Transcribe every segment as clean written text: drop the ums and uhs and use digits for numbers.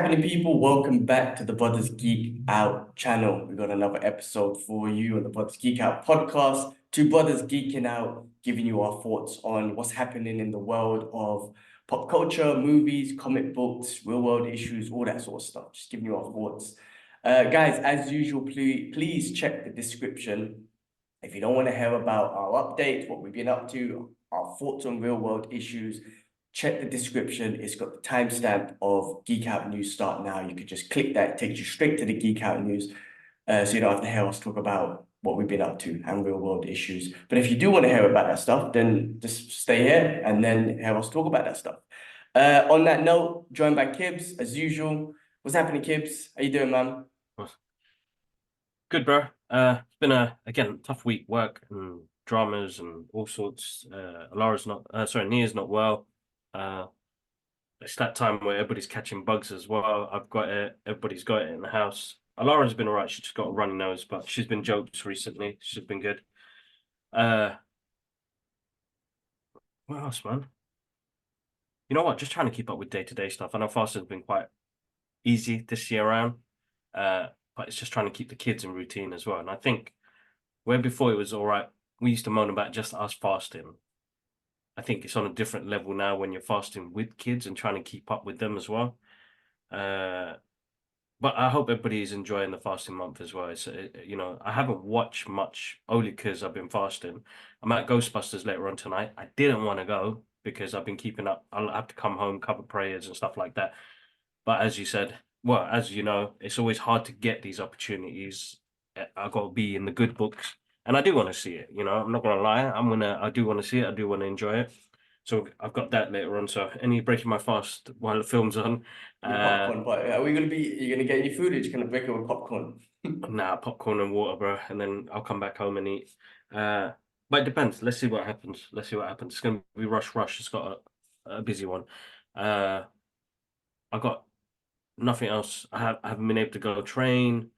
happening, people? Welcome back to the Brothers Geek Out channel. We've got another episode for you on the Brothers Geek Out podcast. Two brothers geeking out, giving you our thoughts on what's happening in the world of pop culture, movies, comic books, real world issues, all that sort of stuff. Just giving you our thoughts. Guys, as usual, please check the description if you don't want to hear about our updates, what we've been up to, our thoughts on real world issues. Check the description. It's got the timestamp of Geek Out News start now. You could just click that. It takes you straight to the Geek Out News. So you don't have to hear us talk about what we've been up to and real world issues. But if you do want to hear about that stuff, then just stay here and then hear us talk about that stuff. On that note, joined by Kibbs, as usual. What's happening, Kibbs? How you doing, man? Good, bro. It's been again tough week, work and dramas and all sorts. Nia's not well. It's that time where everybody's catching bugs as well. I've got it. Everybody's got it in the house. Alara's been all right. She's just got a runny nose, but she's been jokes recently. She's been good. What else, man? You know what? Just trying to keep up with day-to-day stuff. I know fasting's been quite easy this year around. But it's just trying to keep the kids in routine as well. And I think where before it was all right, we used to moan about just us fasting. I think it's on a different level now when you're fasting with kids and trying to keep up with them as well. But I hope everybody is enjoying the fasting month as well. I haven't watched much only because I've been fasting. I'm at Ghostbusters later on tonight. I didn't want to go because I've been keeping up. I'll have to come home, cover prayers and stuff like that. But as you said, well, as you know, it's always hard to get these opportunities. I've got to be in the good books. And I do want to see it, I'm not gonna lie. I do want to see it, I do want to enjoy it. So I've got that later on. So any breaking my fast while the film's on. Popcorn, but are you gonna get any food or you gonna break it with popcorn? Nah, popcorn and water, bro. And then I'll come back home and eat. But it depends. Let's see what happens. It's gonna be rush. It's got a busy one. I got nothing else. I haven't been able to go train.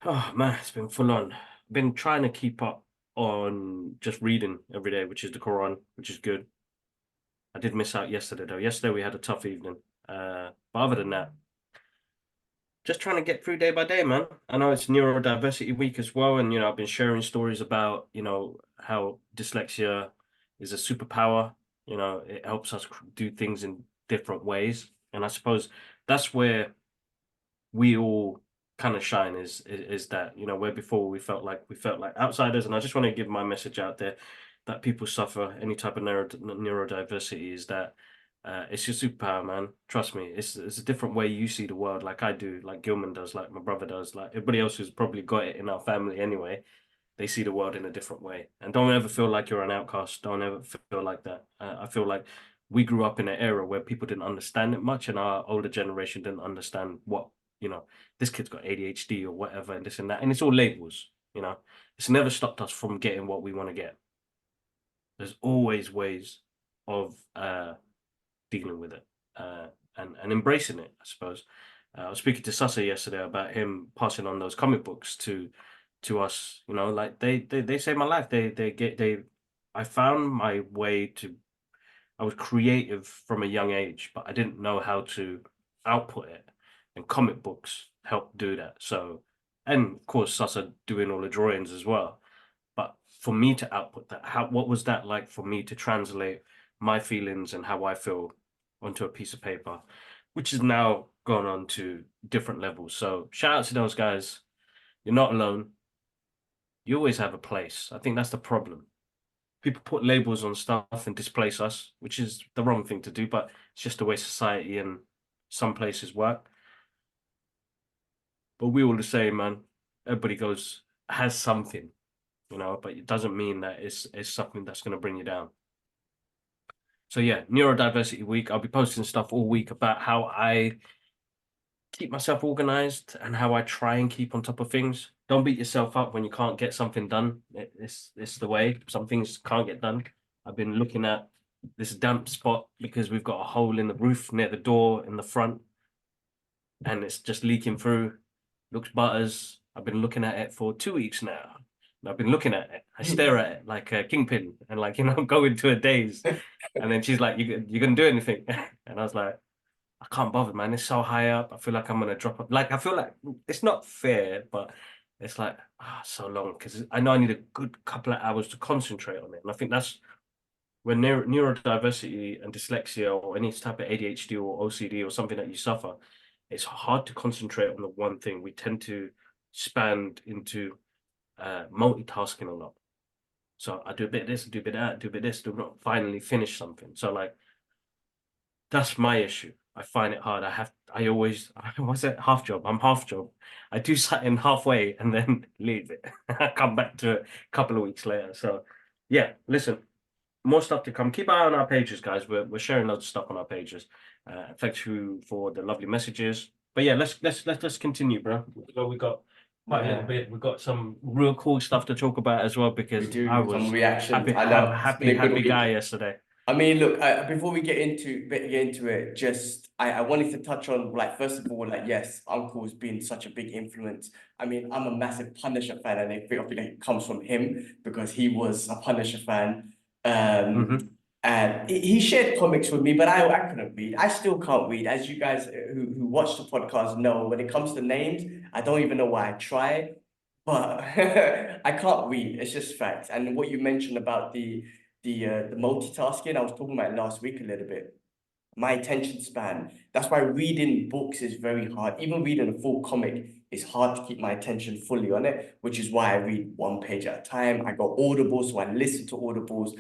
Oh man, it's been full on. Been trying to keep up on just reading every day, which is the Quran, which is good. I did miss out yesterday though. Yesterday we had a tough evening. But other than that, just trying to get through day by day, man. I know it's neurodiversity week as well, and I've been sharing stories about how dyslexia is a superpower. It helps us do things in different ways, and I suppose that's where we all kind of shine is that where before we felt like outsiders. And I just want to give my message out there that people suffer any type of neurodiversity is that it's your superpower, man. Trust me, it's a different way you see the world, like I do, like Gilman does, like my brother does, like everybody else who's probably got it in our family anyway. They see the world in a different way, and don't ever feel like you're an outcast. Don't ever feel like that. I feel like we grew up in an era where people didn't understand it much, and our older generation didn't understand what this kid's got ADHD or whatever, and this and that. And it's all labels. It's never stopped us from getting what we want to get. There's always ways of dealing with it and embracing it, I suppose. I was speaking to Sasa yesterday about him passing on those comic books to us. Like they saved my life. I found my way to. I was creative from a young age, but I didn't know how to output it, and comic books help do that. So, and of course, Sasa doing all the drawings as well. But for me to output that, what was that like for me to translate my feelings and how I feel onto a piece of paper, which has now gone on to different levels. So shout out to those guys. You're not alone. You always have a place. I think that's the problem. People put labels on stuff and displace us, which is the wrong thing to do, but it's just the way society and some places work. But we all the same, man. Everybody has something, but it doesn't mean that it's something that's going to bring you down. So yeah, neurodiversity week. I'll be posting stuff all week about how I keep myself organized and how I try and keep on top of things. Don't beat yourself up when you can't get something done. It's the way. Some things can't get done. I've been looking at this damp spot because we've got a hole in the roof near the door in the front, and it's just leaking through. Looks butters. I've been looking at it for 2 weeks now. I've been looking at it. I stare at it like a kingpin and go into a daze. And then she's like, "You gonna do anything?" And I was like, I can't bother, man. It's so high up. I feel like I'm gonna drop up. Like I feel like it's not fair, but it's like so long because I know I need a good couple of hours to concentrate on it. And I think that's when neurodiversity and dyslexia or any type of ADHD or OCD or something that you suffer, it's hard to concentrate on the one thing. We tend to expand into multitasking a lot. So I do a bit of this, do a bit of that, do a bit of this, do not finally finish something. So like that's my issue. I find it hard. I always, what's it, half job? I'm half job. I do something halfway and then leave it. I come back to it a couple of weeks later. So yeah, listen, more stuff to come. Keep an eye on our pages, guys. We're sharing loads of stuff on our pages. Thanks you for the lovely messages. But yeah, let's continue, bro. We got quite a little bit. We've got some real cool stuff to talk about as well We because I do some was reactions. happy, I know it's been a good happy week. guy yesterday. I mean, look, before we get into it, just I wanted to touch on, like, first of all, like, yes, Uncle's been such a big influence. I mean, I'm a massive Punisher fan, and I feel like it comes from him because he was a Punisher fan. Mhm. And he shared comics with me, but I couldn't read. I still can't read. As you guys who watch the podcast know, when it comes to names, I don't even know why I try, but I can't read. It's just facts. And what you mentioned about the multitasking, I was talking about it last week a little bit. My attention span. That's why reading books is very hard. Even reading a full comic is hard to keep my attention fully on it, which is why I read one page at a time. I got Audibles, so I listen to Audibles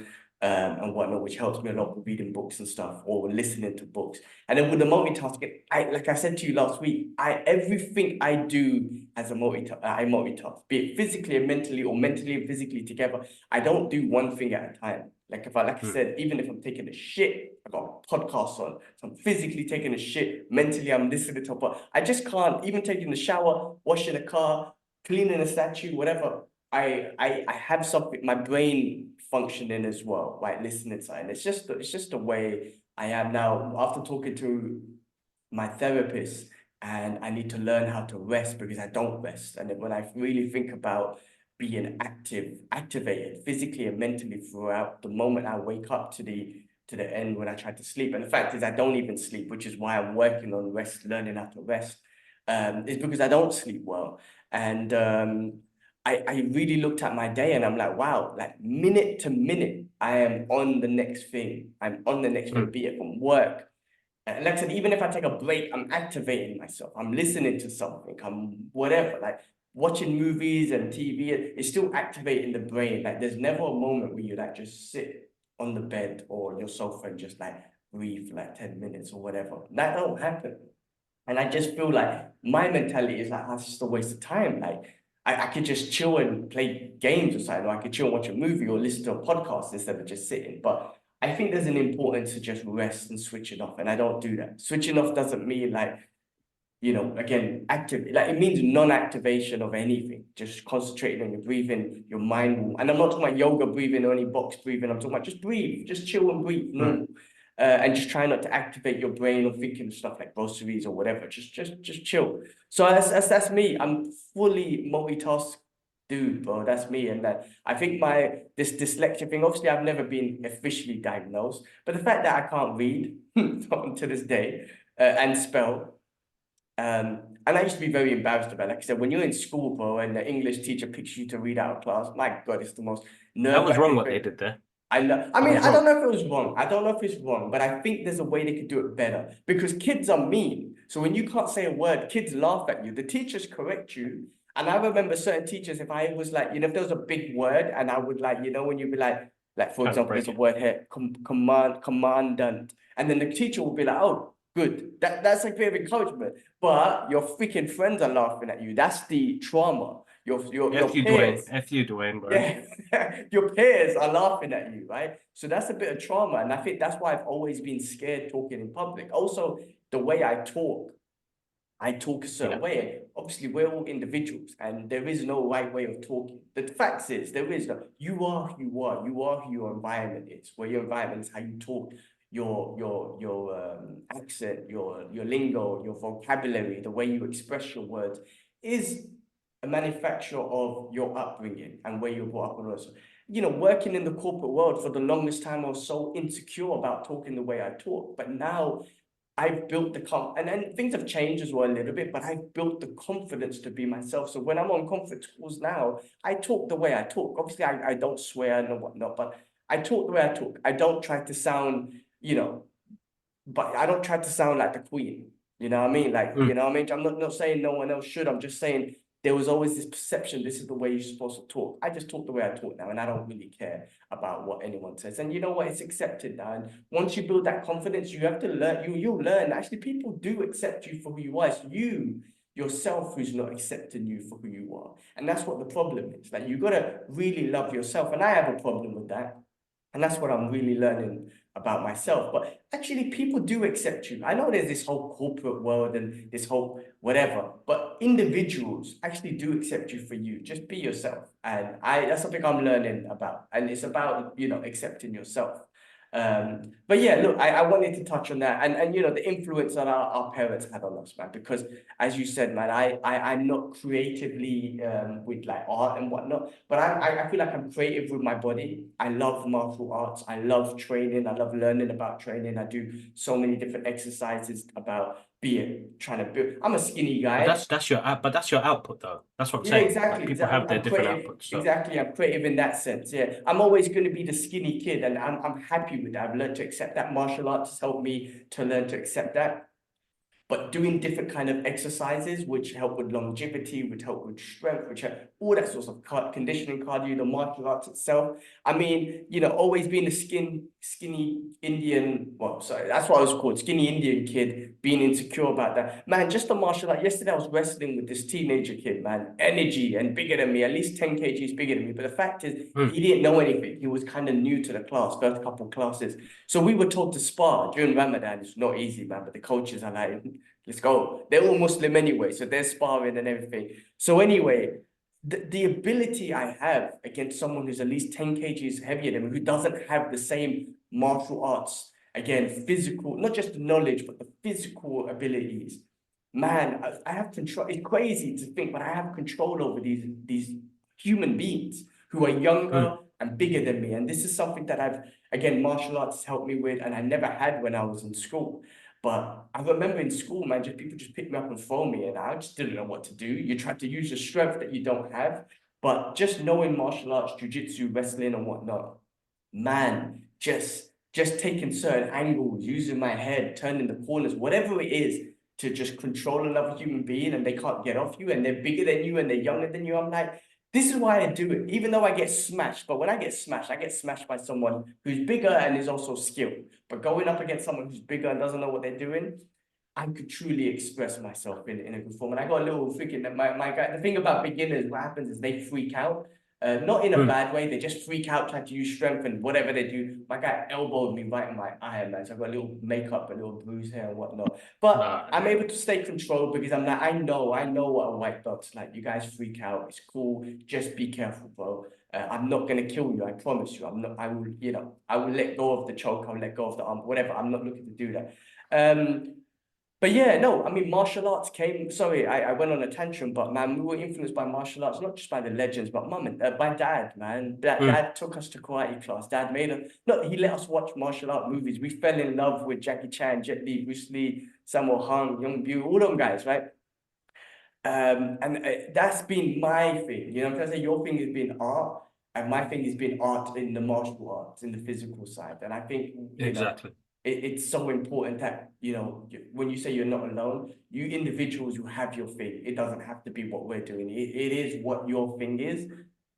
and whatnot, which helps me a lot with reading books and stuff or listening to books. And then with the multitasking, like I said to you last week, everything I do as a I multitask, be it physically and mentally or mentally and physically together. I don't do one thing at a time. Like I said, even if I'm taking a shit, I got a podcast on. So I'm physically taking a shit. Mentally, I'm listening to, but I just can't. Even taking the shower, washing a car, cleaning a statue, whatever. I have something. My brain functioning as well, right? Listening to it. It's just the way I am now. After talking to my therapist, and I need to learn how to rest because I don't rest. And then when I really think about being activated physically and mentally throughout the moment I wake up to the end when I try to sleep. And the fact is I don't even sleep, which is why I'm working on rest, learning how to rest. Is because I don't sleep well. And I really looked at my day and I'm like, wow, like minute to minute, I am on the next thing. I'm on the next thing, be it from work. And like I said, even if I take a break, I'm activating myself. I'm listening to something. I'm whatever, like watching movies and TV. It's still activating the brain. Like there's never a moment where you like just sit on the bed or your sofa and just like breathe for like 10 minutes or whatever. That don't happen. And I just feel like my mentality is like, that's just a waste of time. Like I could just chill and play games or something, or I could chill and watch a movie or listen to a podcast instead of just sitting. But I think there's an importance to just rest and switching off. And I don't do that. Switching off doesn't mean like, again, active, like it means non-activation of anything, just concentrating on your breathing, your mind will, and I'm not talking about yoga breathing or any box breathing, I'm talking about just breathe, just chill and breathe normal. And just try not to activate your brain or thinking of stuff like groceries or whatever. Just chill. So that's me. I'm fully multitask dude, bro. That's me. And that I think this dyslexia thing. Obviously, I've never been officially diagnosed, but the fact that I can't read to this day and spell. And I used to be very embarrassed about it. Like I said, when you're in school, bro, and the English teacher picks you to read out of class, my God, it's the most That was wrong nerve-wracking what they thing. did there. I know. I That mean, was I don't wrong. know if it was wrong. I don't know if it's wrong, but I think there's a way they could do it better because kids are mean. So when you can't say a word, kids laugh at you. The teachers correct you. And I remember certain teachers, if I was like, if there was a big word and I would like, when you'd be like, for Kind of example, there's break a it. word here, commandant. And then the teacher will be like, oh, good. That's a bit of encouragement. But your freaking friends are laughing at you. That's the trauma. Your F you, Dwayne. peers. F you, Dwayne, bro. Yeah, your peers are laughing at you, right? So that's a bit of trauma. And I think that's why I've always been scared talking in public. Also, the way I talk a certain Yeah. way. Obviously, we're all individuals and there is no right way of talking. The fact is, there is no, you are who you are. You are who your environment is. Where your environment is how you talk, your accent, your lingo, your vocabulary, the way you express your words is a manufacture of your upbringing and where you're brought up and also. Working in the corporate world for the longest time, I was so insecure about talking the way I talk. But now I've built and then things have changed as well a little bit, but I've built the confidence to be myself. So when I'm on conference calls now, I talk the way I talk. Obviously, I don't swear and whatnot, but I talk the way I talk. I don't try to sound, but I don't try to sound like the queen. You know what I mean? Like, you know what I mean? I'm not saying no one else should. I'm just saying there was always this perception, this is the way you're supposed to talk. I just talk the way I talk now, and I don't really care about what anyone says. And you know what? It's accepted now. And once you build that confidence, you have to learn, you'll learn. Actually, people do accept you for who you are. It's you yourself who's not accepting you for who you are. And that's what the problem is. Like, you gotta really love yourself. And I have a problem with that. And that's what I'm really learning about myself. But actually, people do accept you. I know there's this whole corporate world and this whole whatever, but individuals actually do accept you for you. Just be yourself. And that's something I'm learning about. And it's about, accepting yourself. But yeah, look, I wanted to touch on that and the influence that our parents had on us, man, because as you said, man, I'm not creatively with like art and whatnot, but I feel like I'm creative with my body. I love martial arts. I love training. I love learning about training. I do so many different exercises about trying to build. I'm a skinny guy. But that's your output though. That's what I'm Yeah, saying. exactly. Like people have their I'm different creative. outputs. So. Exactly. I'm creative in that sense. Yeah. I'm always going to be the skinny kid, and I'm happy with that. I've learned to accept that. Martial arts has helped me to learn to accept that. But doing different kind of exercises, which help with longevity, which help with strength, which help all that sorts of conditioning, cardio, the martial arts itself. I mean, always being a skinny Indian, well, sorry, that's what I was called, skinny Indian kid, being insecure about that. Man, just the martial art. Yesterday I was wrestling with this teenager kid, man, energy and bigger than me, at least 10 kgs bigger than me. But the fact is, he didn't know anything. He was kind of new to the class, first couple of classes. So we were told to spar during Ramadan. It's not easy, man, but the coaches are like, let's go. They're all Muslim anyway, so they're sparring and everything. So anyway, the ability I have against someone who's at least 10 kgs heavier than me, who doesn't have the same martial arts, again, physical, not just the knowledge, but the physical abilities. Man, I have control. It's crazy to think, but I have control over these human beings who are younger and bigger than me. And this is something that again, martial arts has helped me with, and I never had when I was in school. But I remember in school, man, people just pick me up and throw me, and I just didn't know what to do. You try to use your strength that you don't have, but just knowing martial arts, jujitsu, wrestling, and whatnot, man, just taking certain angles, using my head, turning the corners, whatever it is, to just control another human being, and they can't get off you, and they're bigger than you, and they're younger than you. I'm like, this is why I do it, even though I get smashed. But when I get smashed by someone who's bigger and is also skilled. But going up against someone who's bigger and doesn't know what they're doing, I could truly express myself in a good form. And I got a little freaking, my guy, the thing about beginners, what happens is they freak out. Not in a bad way, they just freak out, trying to use strength and whatever they do. My guy elbowed me right in my eye, man. So I've got a little makeup, a little bruise here and whatnot. But I'm able to stay controlled because I'm like, I know what a white belt's like. You guys freak out. It's cool. Just be careful, bro. I'm not gonna kill you. I promise you. I will let go of the choke. I'll let go of the arm. Whatever. I'm not looking to do that. But yeah, no, I mean, martial arts came. Sorry, I went on a tantrum, but man, we were influenced by martial arts, not just by the legends, but my dad, man. Dad took us to karate class. Dad made us, no, he let us watch martial art movies. We fell in love with Jackie Chan, Jet Li, Bruce Lee, Sammo Hung, Young Bu, all them guys, right? And that's been my thing. You know, I'm trying to say your thing has been art, and my thing has been art in the martial arts, in the physical side. And I think Exactly. It's so important that, when you say you're not alone, you individuals, you have your thing. It doesn't have to be what we're doing. It is what your thing is.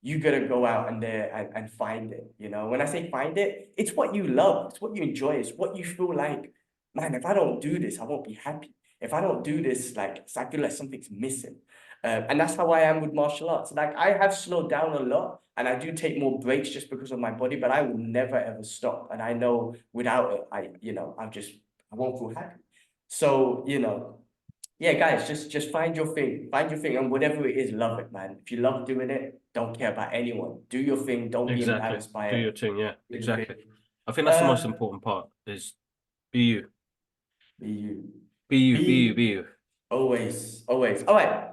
You gotta go out and there and find it. When I say find it, it's what you love. It's what you enjoy. It's what you feel like, man, if I don't do this, I won't be happy. If I don't do this, like, I feel like something's missing. And that's how I am with martial arts. Like, I have slowed down a lot, and I do take more breaks just because of my body, but I will never ever stop. And I know without it, I won't feel happy. So, yeah, guys, just find your thing, and whatever it is, love it, man. If you love doing it, don't care about anyone. Do your thing. Don't be embarrassed by Do it. your thing, yeah, exactly. I think that's the most important part is be you. Be you. Be you. Always. All right.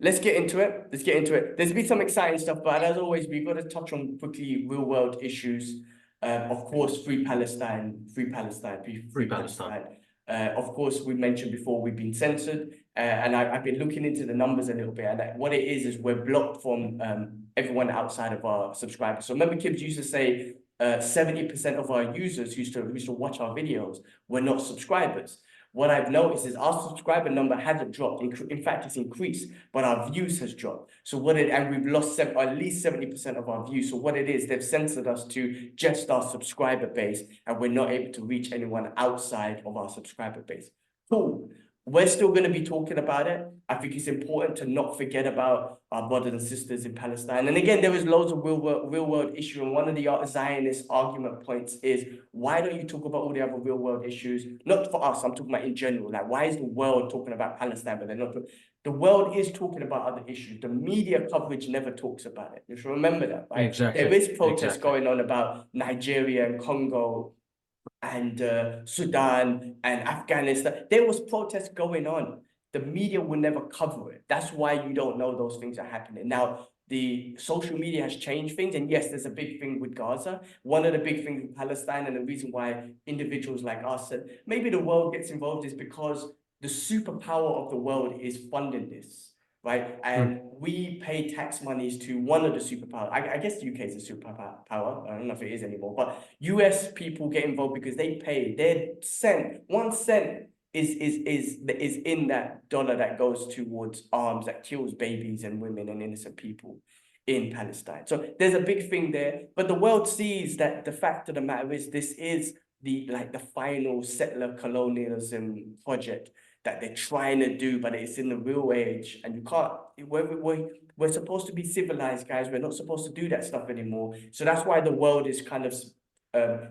Let's get into it. There's been some exciting stuff, but as always, we've got to touch on quickly real world issues. Of course, free Palestine. Of course, we mentioned before we've been censored, and I've been looking into the numbers a little bit, and what it is we're blocked from everyone outside of our subscribers. So remember, Kibbs used to say 70% of our users who used to watch our videos were not subscribers. What I've noticed is our subscriber number hasn't dropped. In fact, it's increased, but our views has dropped. So and we've lost at least 70% of our views. So what it is, they've censored us to just our subscriber base, and we're not able to reach anyone outside of our subscriber base. Cool. We're still going to be talking about it. I think it's important to not forget about our brothers and sisters in Palestine. And again, there is loads of real world issue. And one of the Zionist argument points is, why don't you talk about all the other real world issues? Not for us, I'm talking about in general. Like, why is the world talking about Palestine, but they're not? The world is talking about other issues. The media coverage never talks about it. You should remember that, right? Exactly. There is protests going on about Nigeria and Congo and Sudan and Afghanistan. There was protests going on. The media will never cover it. That's why you don't know those things are happening. Now, the social media has changed things. And yes, there's a big thing with Gaza. One of the big things with Palestine, and the reason why individuals like us and maybe the world gets involved, is because the superpower of the world is funding this. Right, and we pay tax monies to one of the superpowers. I guess the UK is a superpower. I don't know if it is anymore, but US people get involved because they pay their cent. 1 cent is in that dollar that goes towards arms that kills babies and women and innocent people in Palestine. So there's a big thing there, but the world sees that the fact of the matter is this is the final settler colonialism project that they're trying to do, but it's in the real age, and you can't. We're supposed to be civilized, guys. We're not supposed to do that stuff anymore. So that's why the world is kind of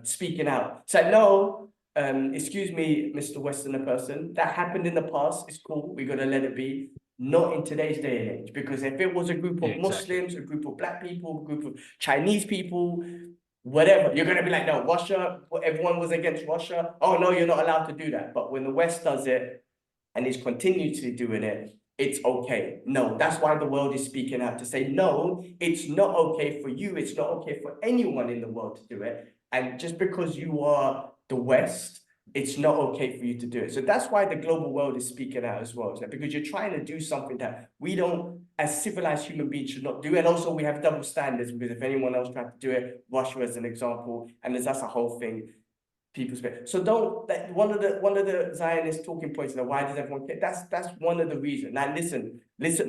speaking out. It's like, no, excuse me, Mr. Westerner person, that happened in the past. It's cool. We gotta let it be. Not in today's day and age, because if it was a group of Muslims, a group of Black people, a group of Chinese people, whatever, you're gonna be like, no, Russia. Everyone was against Russia. Oh no, you're not allowed to do that. But when the West does it, and is continuously doing it, it's okay. No, that's why the world is speaking out to say, no, it's not okay for you. It's not okay for anyone in the world to do it. And just because you are the West, it's not okay for you to do it. So that's why the global world is speaking out as well. Because you're trying to do something that we don't, as civilized human beings, should not do. And also we have double standards, because if anyone else tried to do it, Russia as an example, and that's a whole thing. So don't, like, one of the Zionist talking points, why does everyone care? That's one of the reasons. Now listen,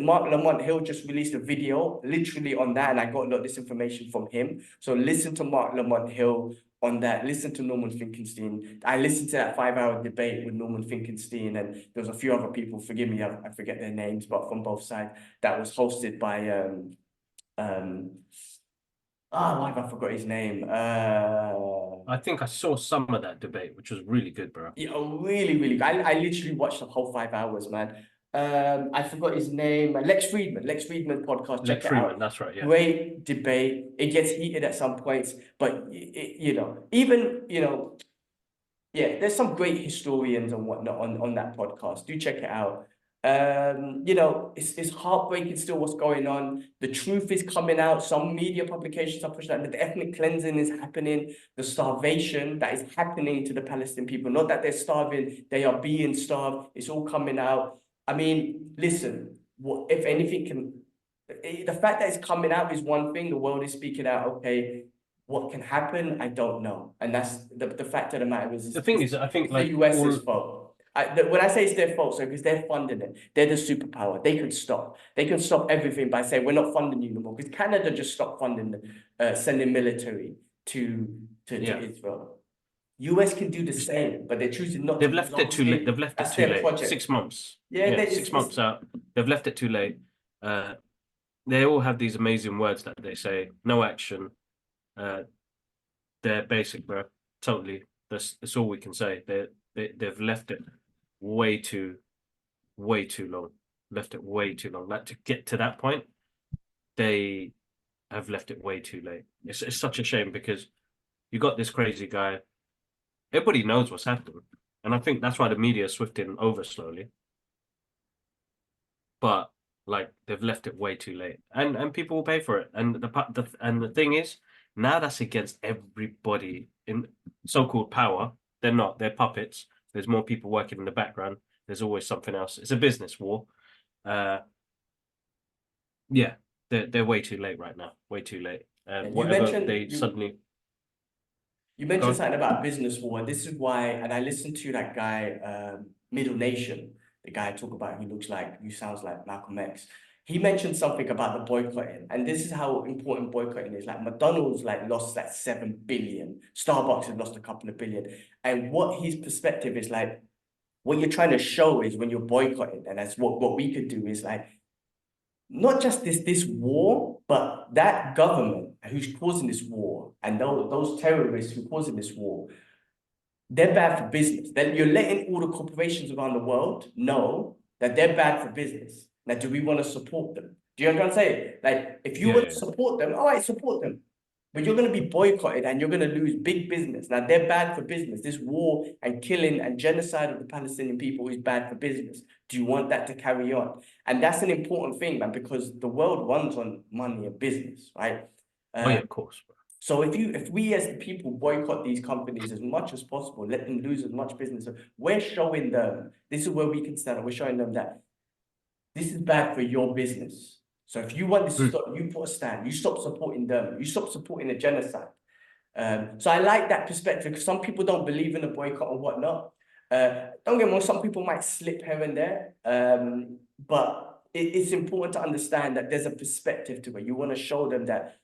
Mark Lamont Hill just released a video literally on that, and I got a lot of this information from him. So listen to Mark Lamont Hill on that. Listen to Norman Finkelstein. I listened to that 5-hour debate with Norman Finkelstein, and there was a few other people, forgive me, I forget their names, but from both sides, that was hosted by why have I forgot his name? I think I saw some of that debate, which was really good, bro. Yeah, really, really good. I literally watched the whole 5 hours, man. I forgot his name. Lex Friedman podcast. Check it out. That's right. Yeah. Great debate. It gets heated at some points, but even yeah, there's some great historians and whatnot on that podcast. Do check it out. It's heartbreaking still what's going on. The truth is coming out. Some media publications are pushing that the ethnic cleansing is happening, the starvation that is happening to the Palestinian people. Not that they're starving, they are being starved. It's all coming out. I mean, listen, what if anything the fact that it's coming out is one thing. The world is speaking out. Okay, what can happen? I don't know. And that's the fact of the matter is, the thing is, I think the US's fault. When I say it's their fault, so because they're funding it, they're the superpower. They could stop. They can stop everything by saying, we're not funding you no more. Because Canada just stopped funding, sending military to Israel. US can do the same, but they're choosing not. They've left it too late. They've left it too late. Project. 6 months. Yeah, 6 months out. They've left it too late. They all have these amazing words that they say. No action. They're basic, bro. Totally. That's all we can say. They've left it way too long. Left it way too long. Like, to get to that point, they have left it way too late. It's such a shame, because you got this crazy guy. Everybody knows what's happening, and I think that's why the media is swifting over slowly. But like, they've left it way too late, and people will pay for it. And the thing is, now that's against everybody in so-called power. They're not. They're puppets There's more people working in the background. There's always something else. It's a business war. Yeah, they're way too late right now. Way too late. And Whatever they suddenly you go mentioned on. something about business war. This is why, and I listened to that guy, Middle Nation, the guy I talk about who looks like, who sounds like Malcolm X. He mentioned something about the boycotting, and this is how important boycotting is. Like McDonald's, like lost like 7 billion. Starbucks has lost a couple of billion. And what his perspective is like, what you're trying to show is when you're boycotting, and that's what we could do is like, not just this war, but that government who's causing this war and those terrorists who are causing this war, they're bad for business. Then you're letting all the corporations around the world know that they're bad for business. Now, do we want to support them? Do you understand what I'm saying? Like, if you want to support them, all right, support them. But you're going to be boycotted and you're going to lose big business. Now, they're bad for business. This war and killing and genocide of the Palestinian people is bad for business. Do you want that to carry on? And that's an important thing, man, because the world runs on money and business, right? Oh yeah, of course. So if we as the people boycott these companies as much as possible, let them lose as much business, we're showing them, this is where we can stand up, we're showing them that this is bad for your business. So if you want this to stop, you put a stand, you stop supporting them, you stop supporting the genocide. So I like that perspective because some people don't believe in the boycott or whatnot. Don't get me wrong, some people might slip here and there, but it's important to understand that there's a perspective to it. You want to show them that,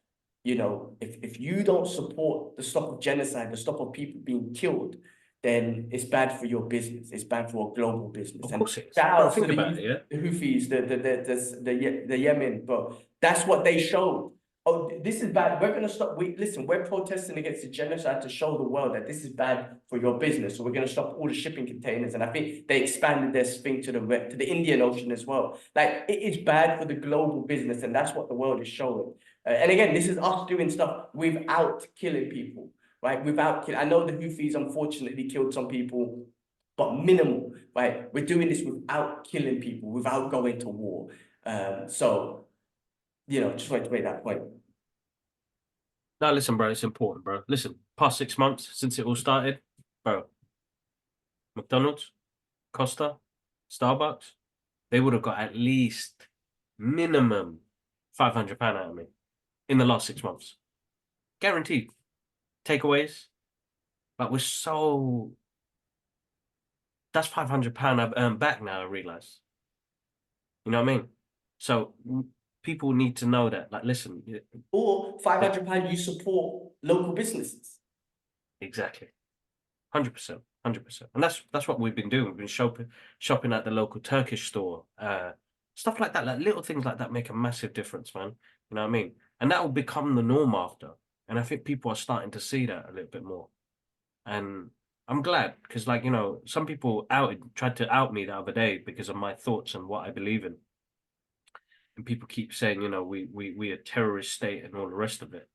you know, if you don't support the stop of genocide, the stop of people being killed, then it's bad for your business. It's bad for a global business. Of course it is. Shout out to Think about it, yeah. the Houthis, the Yemen, bro. That's what they showed. Oh, this is bad. We're gonna stop. Listen, we're protesting against the genocide to show the world that this is bad for your business. So we're gonna stop all the shipping containers. And I think they expanded their thing to the Indian Ocean as well. Like it is bad for the global business, and that's what the world is showing. And again, this is us doing stuff without killing people, right? I know the Houthis unfortunately killed some people, but minimal, right? We're doing this without killing people, without going to war. So, you know, just wanted to make that point. No, listen, bro, it's important, bro. Listen, past 6 months since it all started, bro. McDonald's, Costa, Starbucks, they would have got at least minimum £500 out of me in the last 6 months. Guaranteed. Takeaways. But we're so... That's £500 I've earned back now, I realise. You know what I mean? So people need to know that. Like, listen. Or £500, you support local businesses. Exactly. 100%. 100%. And that's what we've been doing. We've been shopping at the local Turkish store. Stuff like that. Like little things like that make a massive difference, man. You know what I mean? And that will become the norm after. And I think people are starting to see that a little bit more. And I'm glad because, like, you know, some people tried to out me the other day because of my thoughts and what I believe in. And people keep saying, you know, we a terrorist state and all the rest of it.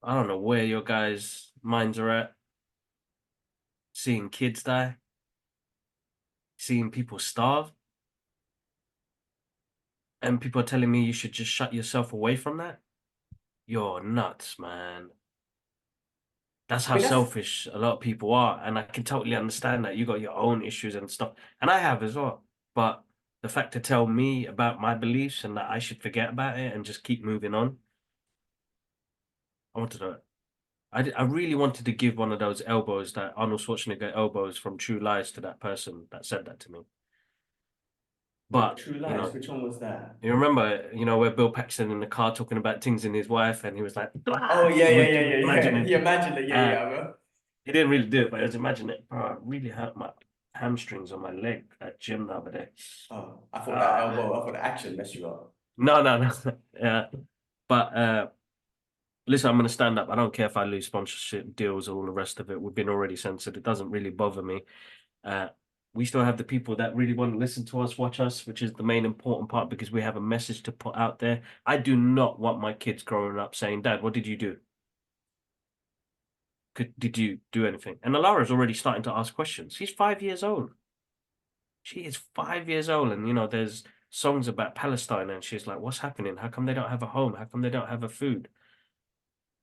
I don't know where your guys' minds are at. Seeing kids die, seeing people starve, and people are telling me you should just shut yourself away from that. You're nuts, man. That's how selfish a lot of people are, and I can totally understand that. You got your own issues and stuff, and I have as well. But the fact to tell me about my beliefs and that I should forget about it and just keep moving on, I wanted to. I really wanted to give one of those elbows that Arnold Schwarzenegger elbows from True Lies to that person that said that to me. But True Lies, you know, which one was that? you remember, you know, where Bill Paxton in the car talking about things in his wife, and he was like, "Oh yeah, imagine it. He imagined it, bro. He didn't really do it, but I just imagine it. Bro, I really hurt my hamstrings on my leg at gym the other day. Oh, I thought that elbow, I thought the action messed you up. No. Yeah, but listen, I'm going to stand up. I don't care if I lose sponsorship deals or all the rest of it. We've been already censored. It doesn't really bother me. We still have the people that really want to listen to us, watch us, which is the main important part because we have a message to put out there. I do not want my kids growing up saying, Dad, what did you do? Did you do anything? And Alara's already starting to ask questions. She's 5 years old. She is 5 years old. And, you know, there's songs about Palestine and she's like, what's happening? How come they don't have a home? How come they don't have a food?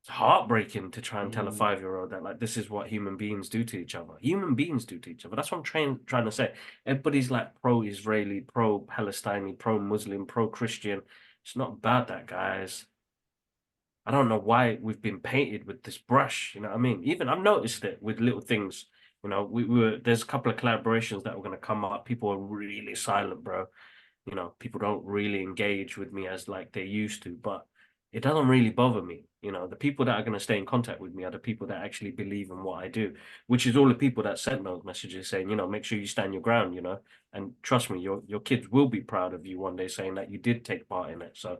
heartbreaking to try and tell a Mm. 5-year-old that like this is what human beings do to each other. Human beings do to each other. That's what I'm trying to say. Everybody's like pro-Israeli, pro-Palestinian, pro-Muslim, pro-Christian. It's not about that, guys. I don't know why we've been painted with this brush. You know what I mean? Even I've noticed it with little things. You know, we were there's a couple of collaborations that were going to come up. People are really silent, bro. You know, people don't really engage with me as like they used to, but it doesn't really bother me. You know, the people that are going to stay in contact with me are the people that actually believe in what I do, which is all the people that sent those messages saying, you know, make sure you stand your ground, you know, and trust me, your kids will be proud of you one day saying that you did take part in it. So,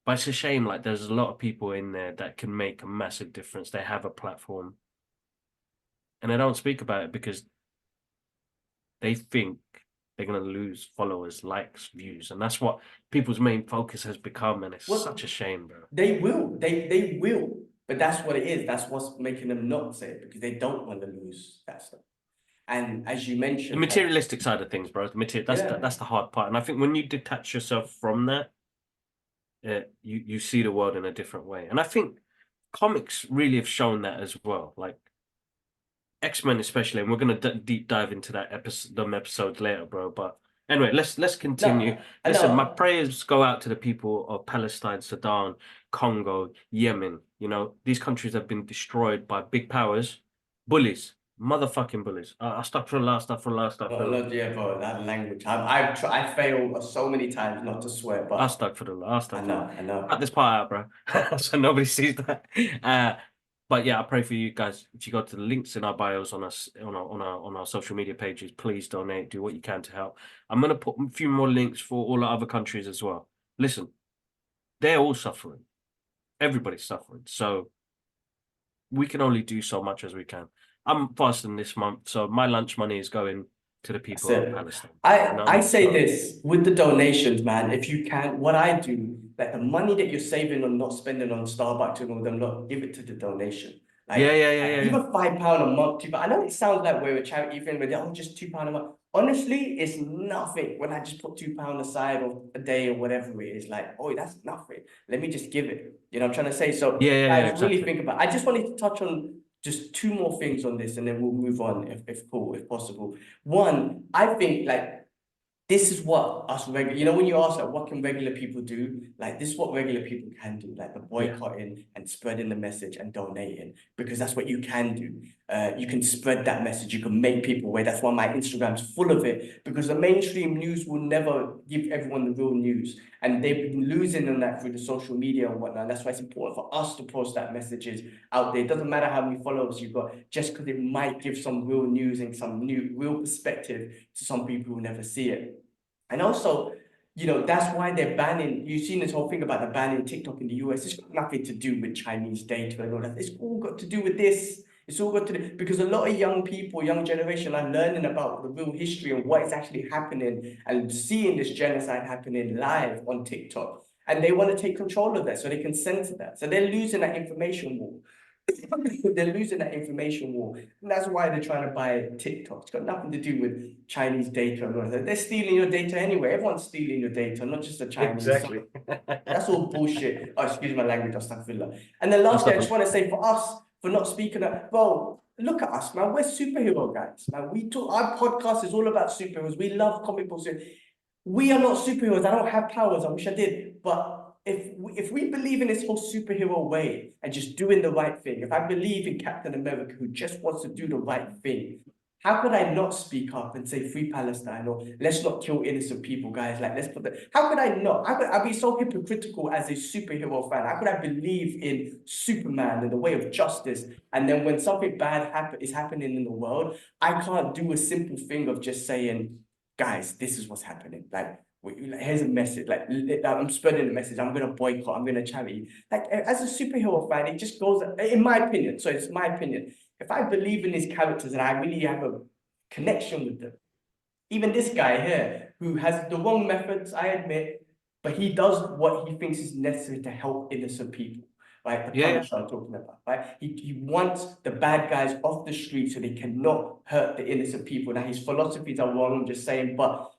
but it's a shame, like there's a lot of people in there that can make a massive difference. They have a platform and they don't speak about it because they think they're going to lose followers, likes, views, and that's what people's main focus has become, and it's Well, such a shame, bro. they will. They will. But that's what it is. That's what's making them not say it because they don't want to lose that stuff. And as you The mentioned, like, materialistic side of things, bro. The material yeah, that's the hard part, and I think when you detach yourself from that, you see the world in a different way, and I think comics really have shown that as well. Like X-Men especially, and we're gonna deep dive into that episode, them episodes later, bro. But anyway, let's continue. no, I Listen, my know. prayers go out to the people of Palestine, Sudan, Congo, Yemen. You know, these countries have been destroyed by big powers, bullies, motherfucking bullies. Astaghfirullah, astaghfirullah, Oh, astaghfirullah. no, yeah, bro, that language. I fail so many times not to swear, but Astaghfirullah, I astaghfirullah. know, I know. Cut this part out, bro. So nobody sees that. Uh, but yeah, I pray for you guys. If you go to the links in our bios on us on our social media pages, please donate. Do what you can to help. I'm gonna put a few more links for all the other countries as well. Listen, they're all suffering. Everybody's suffering. So we can only do so much as we can. I'm fasting this month, so my lunch money is going to the That's people of it. Palestine. You I know what I I mean? say So this with the donations, man. If you can, what I do, like the money that you're saving on not spending on Starbucks and all them, look, give it to the donation. yeah, Like, yeah, yeah, yeah, yeah. even £5 a month, I know it sounds like we're a charity thing, but oh, just £2 a month. Honestly, it's nothing. When I just put £2 aside or a day or whatever it is, like, oh, that's nothing. Let me just give it. You know what I'm trying to say? So, Yeah, yeah, yeah, guys, really exactly. think about. I just wanted to touch on just two more things on this, and then we'll move on if cool, if possible. One, I think like this is what us regular, you know, when you ask like what can regular people do, like this is what regular people can do, like the Yeah. boycotting and spreading the message and donating, because that's what you can do. You can spread that message, you can make people aware. That's why my Instagram's full of it, because the mainstream news will never give everyone the real news, and they've been losing on that through the social media and whatnot. That's why it's important for us to post that messages out there. It doesn't matter how many followers you've got, just because it might give some real news and some new real perspective to some people who never see it. And also, you know, that's why they're banning. You've seen this whole thing about the banning TikTok in the US. It's got nothing to do with Chinese data and all that. It's all got to do with this. It's all got to do because a lot of young people, young generation, are learning about the real history and what is actually happening and seeing this genocide happening live on TikTok. And they want to take control of that so they can censor that. So they're losing that information war. They're losing that information war. And that's why they're trying to buy TikTok. It's got nothing to do with Chinese data and all that. They're stealing your data anyway. Everyone's stealing your data, not just the Chinese. So Exactly. that's all bullshit. Oh, excuse my language, astaghfirullah. And then lastly, I just want to say for us, for not speaking up, bro, look at us, man. We're superhero guys, man. We talk, our podcast is all about superheroes. We love comic books. We are not superheroes. I don't have powers. I wish I did. But if we believe in this whole superhero way and just doing the right thing, if I believe in Captain America who just wants to do the right thing, how could I not speak up and say free Palestine or let's not kill innocent people, guys? Like let's put the how could I not? How could I be so hypocritical as a superhero fan? How could I believe in Superman and the way of justice? And then when something bad is happening in the world, I can't do a simple thing of just saying, guys, this is what's happening. Like, here's a message. Like, I'm spreading the message. I'm gonna boycott. I'm gonna charity. Like, as a superhero fan, it just goes. In my opinion, so it's my opinion. If I believe in these characters and I really have a connection with them, even this guy here who has the wrong methods, I admit, but he does what he thinks is necessary to help innocent people. Right, the Yeah, yeah. Punisher I'm talking about, right? He wants the bad guys off the street so they cannot hurt the innocent people. Now his philosophies are wrong, I'm just saying, but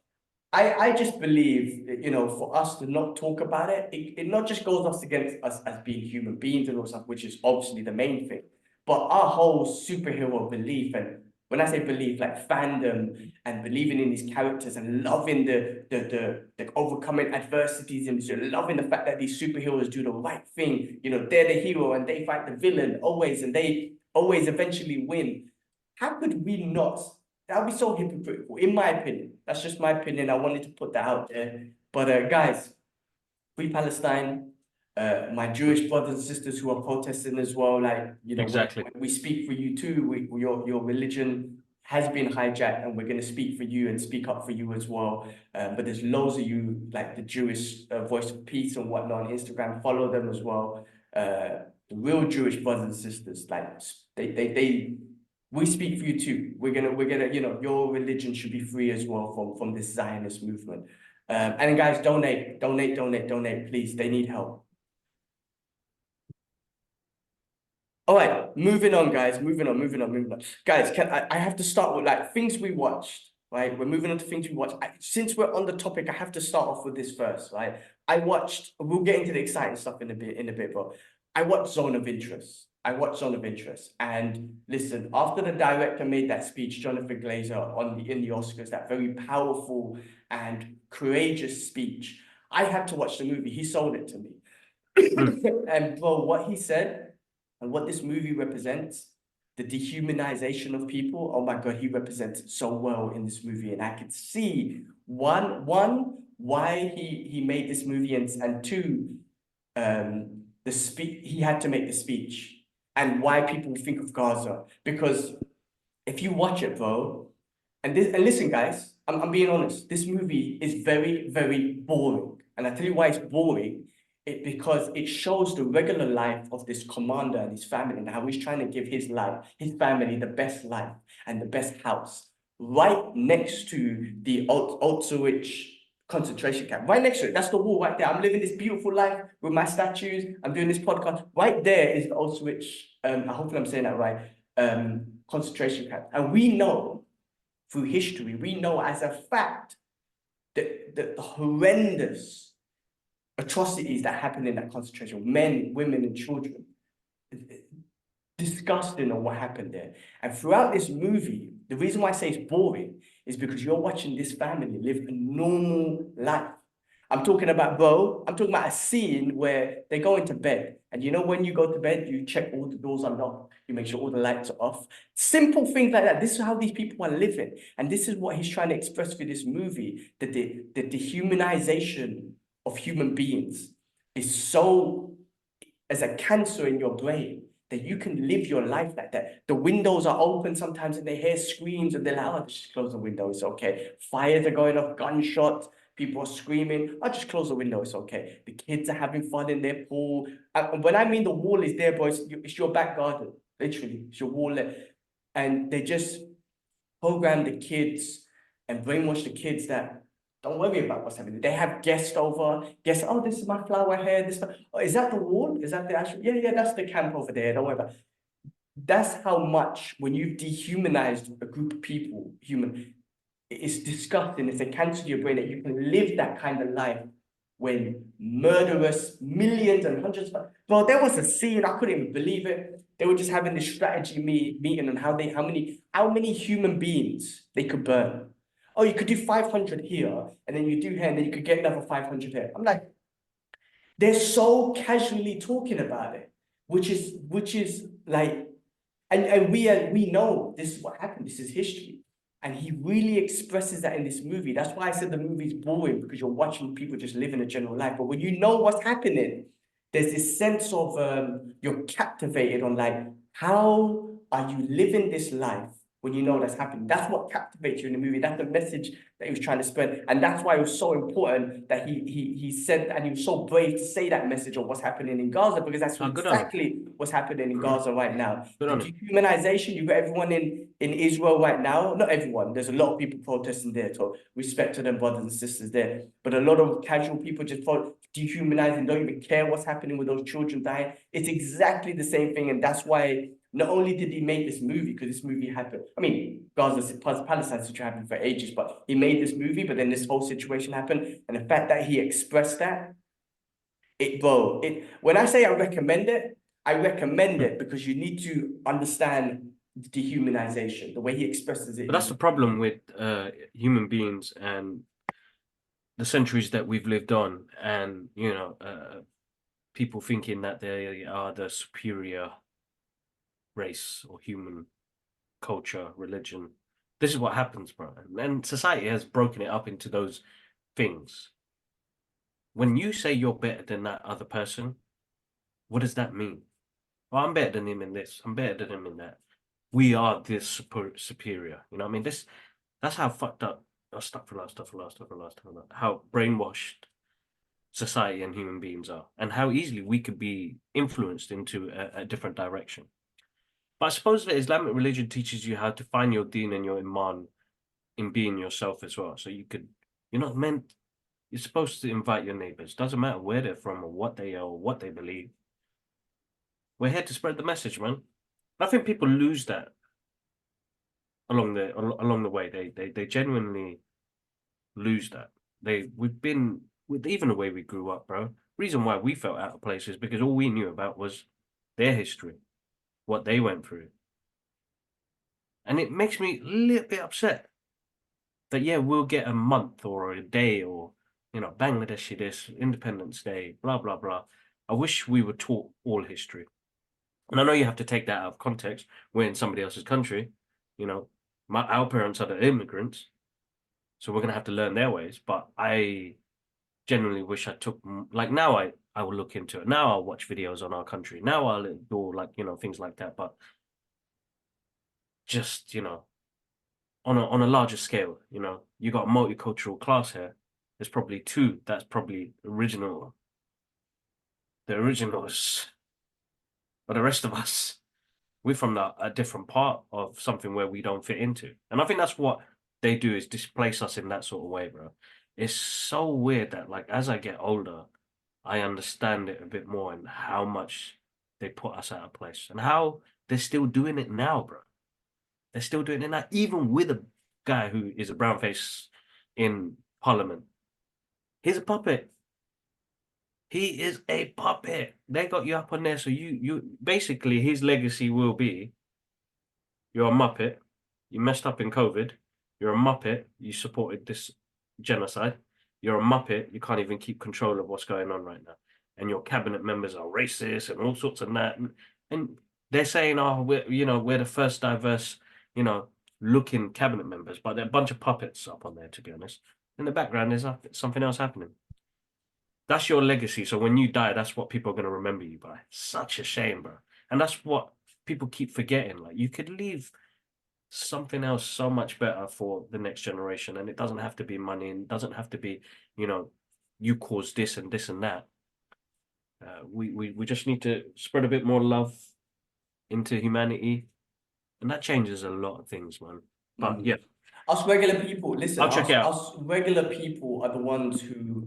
I just believe, you know, for us to not talk about it, it not just goes us against us as being human beings and all stuff, which is obviously the main thing, but our whole superhero belief, and when I say belief, like fandom and believing in these characters and loving the overcoming adversities and just loving the fact that these superheroes do the right thing, you know, they're the hero and they fight the villain always, and they always eventually win. How could we not? That would be so hypocritical, in my opinion. That's just my opinion. I wanted to put that out there. But guys, Free Palestine, my Jewish brothers and sisters who are protesting as well, like, you know, Exactly. we speak for you too. Your religion has been hijacked, and we're going to speak for you and speak up for you as well. But there's loads of you, like the Jewish Voice of Peace and whatnot on Instagram. Follow them as well. The real Jewish brothers and sisters, like we speak for you too. We're gonna, you know, your religion should be free as well from this Zionist movement. And guys, donate, please. They need help. All right, moving on, guys. Moving on. Guys, I have to start with like things we watched, right? We're moving on to things we watched. Since we're on the topic, I have to start off with this first, right? We'll get into the exciting stuff in a bit, bro. I watched Zone of Interest. And listen, after the director made that speech, Jonathan Glazer, in the Oscars, that very powerful and courageous speech, I had to watch the movie. He sold it to me. And bro, what he said and what this movie represents, the dehumanization of people, oh my God, he represents it so well in this movie. And I could see one, why he made this movie, and two, he had to make the speech, and why people think of Gaza. Because if you watch it, bro, and listen, guys, I'm being honest, this movie is very, very boring. And I tell you why it's boring. Because it shows the regular life of this commander and his family, and how he's trying to give his family, the best life and the best house, right next to the Auschwitz concentration camp. Right next to it. That's the wall right there. I'm living this beautiful life with my statues. I'm doing this podcast. Right there is the Auschwitz, I hope I'm saying that right, concentration camp. And we know through history, we know as a fact that the horrendous atrocities that happen in that concentration, men, women, and children. Disgusting on what happened there. And throughout this movie, the reason why I say it's boring is because you're watching this family live a normal life. I'm talking about a scene where they go into bed. And you know, when you go to bed, you check all the doors are locked, you make sure all the lights are off. Simple things like that. This is how these people are living. And this is what he's trying to express through this movie, that the dehumanization of human beings is so, as a cancer in your brain, that you can live your life like that. The windows are open sometimes and they hear screams and they're like, oh, just close the window, it's okay. Fires are going off, gunshots, people are screaming, I'll just close the window, it's okay. The kids are having fun in their pool. And when I mean the wall is there, boys, it's your back garden, literally, it's your wall there. And they just program the kids and brainwash the kids that don't worry about what's happening. They have guests over. Guests, oh, this is my flower here. Oh, is that the wall? Is that the actual? Yeah, that's the camp over there. Don't worry about it. That's how much, when you've dehumanized a group of people, it's disgusting. It's a cancer to your brain that you can live that kind of life when murderous millions and hundreds of... Bro, there was a scene, I couldn't even believe it. They were just having this strategy meeting on how many human beings they could burn. Oh, you could do 500 here, and then you do here, and then you could get another 500 here. I'm like, they're so casually talking about it, which is like, and we know this is what happened. This is history, and he really expresses that in this movie. That's why I said the movie's boring, because you're watching people just living a general life. But when you know what's happening, there's this sense of you're captivated on, like, how are you living this life when you know that's happening? That's what captivates you in the movie. That's the message that he was trying to spread. And that's why it was so important that he said, and he was so brave to say that message of what's happening in Gaza, because that's exactly what's happening in Gaza right now. The dehumanization, you got everyone in in Israel right now, not everyone, there's a lot of people protesting there, so respect to them brothers and sisters there. But a lot of casual people just dehumanizing, don't even care what's happening with those children dying. It's exactly the same thing. And that's why not only did he make this movie, because this movie happened, I mean, Gaza, Palestine situation happened for ages, but he made this movie, but then this whole situation happened. And the fact that he expressed that, when I say I recommend it because you need to understand dehumanization, the way he expresses it. But that's the problem with human beings and the centuries that we've lived on, and people thinking that they are the superior race or human culture, religion. This is what happens, bro. And society has broken it up into those things. When you say you're better than that other person, what does that mean? Well, I'm better than him in this. I'm better than him in that. We are this superior. You know what I mean? That's how fucked up. Stuff for last. How brainwashed society and human beings are, and how easily we could be influenced into a different direction. But I suppose that Islamic religion teaches you how to find your deen and your iman in being yourself as well. So you're not meant, you're supposed to invite your neighbors. Doesn't matter where they're from or what they are or what they believe. We're here to spread the message, man. I think people lose that along the way. They genuinely lose that. We've been with even the way we grew up, bro. Reason why we felt out of place is because all we knew about was their history, what they went through. And it makes me a little bit upset that, yeah, we'll get a month or a day or, Bangladeshi this, Independence Day, blah, blah, blah. I wish we were taught all history. And I know you have to take that out of context. We're in somebody else's country. Our parents are the immigrants. So we're going to have to learn their ways. But I genuinely wish I took, like, now I will look into it. Now I'll watch videos on our country. Now I'll do things like that. But just, on a larger scale, you got a multicultural class here. There's probably two that's probably the originals. But the rest of us, we're from a different part of something where we don't fit into. And I think that's what they do, is displace us in that sort of way, bro. It's so weird that, like, as I get older, I understand it a bit more and how much they put us out of place and how they're still doing it now, bro. They're still doing it now, even with a guy who is a brown face in Parliament. He's a puppet. He is a puppet. They got you up on there, so you basically, his legacy will be, you're a muppet. You messed up in COVID. You're a muppet. You supported this genocide. You're a muppet. You can't even keep control of what's going on right now. And your cabinet members are racist and all sorts of that. And they're saying, oh, we're the first diverse, looking cabinet members, but they're a bunch of puppets up on there, to be honest. In the background, there's something else happening. That's your legacy. So when you die, that's what people are going to remember you by. Such a shame, bro. And that's what people keep forgetting. Like, you could leave something else so much better for the next generation. And it doesn't have to be money, and it doesn't have to be, you caused this and this and that. We just need to spread a bit more love into humanity. And that changes a lot of things, man. But yeah. Us regular people, listen, I'll check it out. Us regular people are the ones who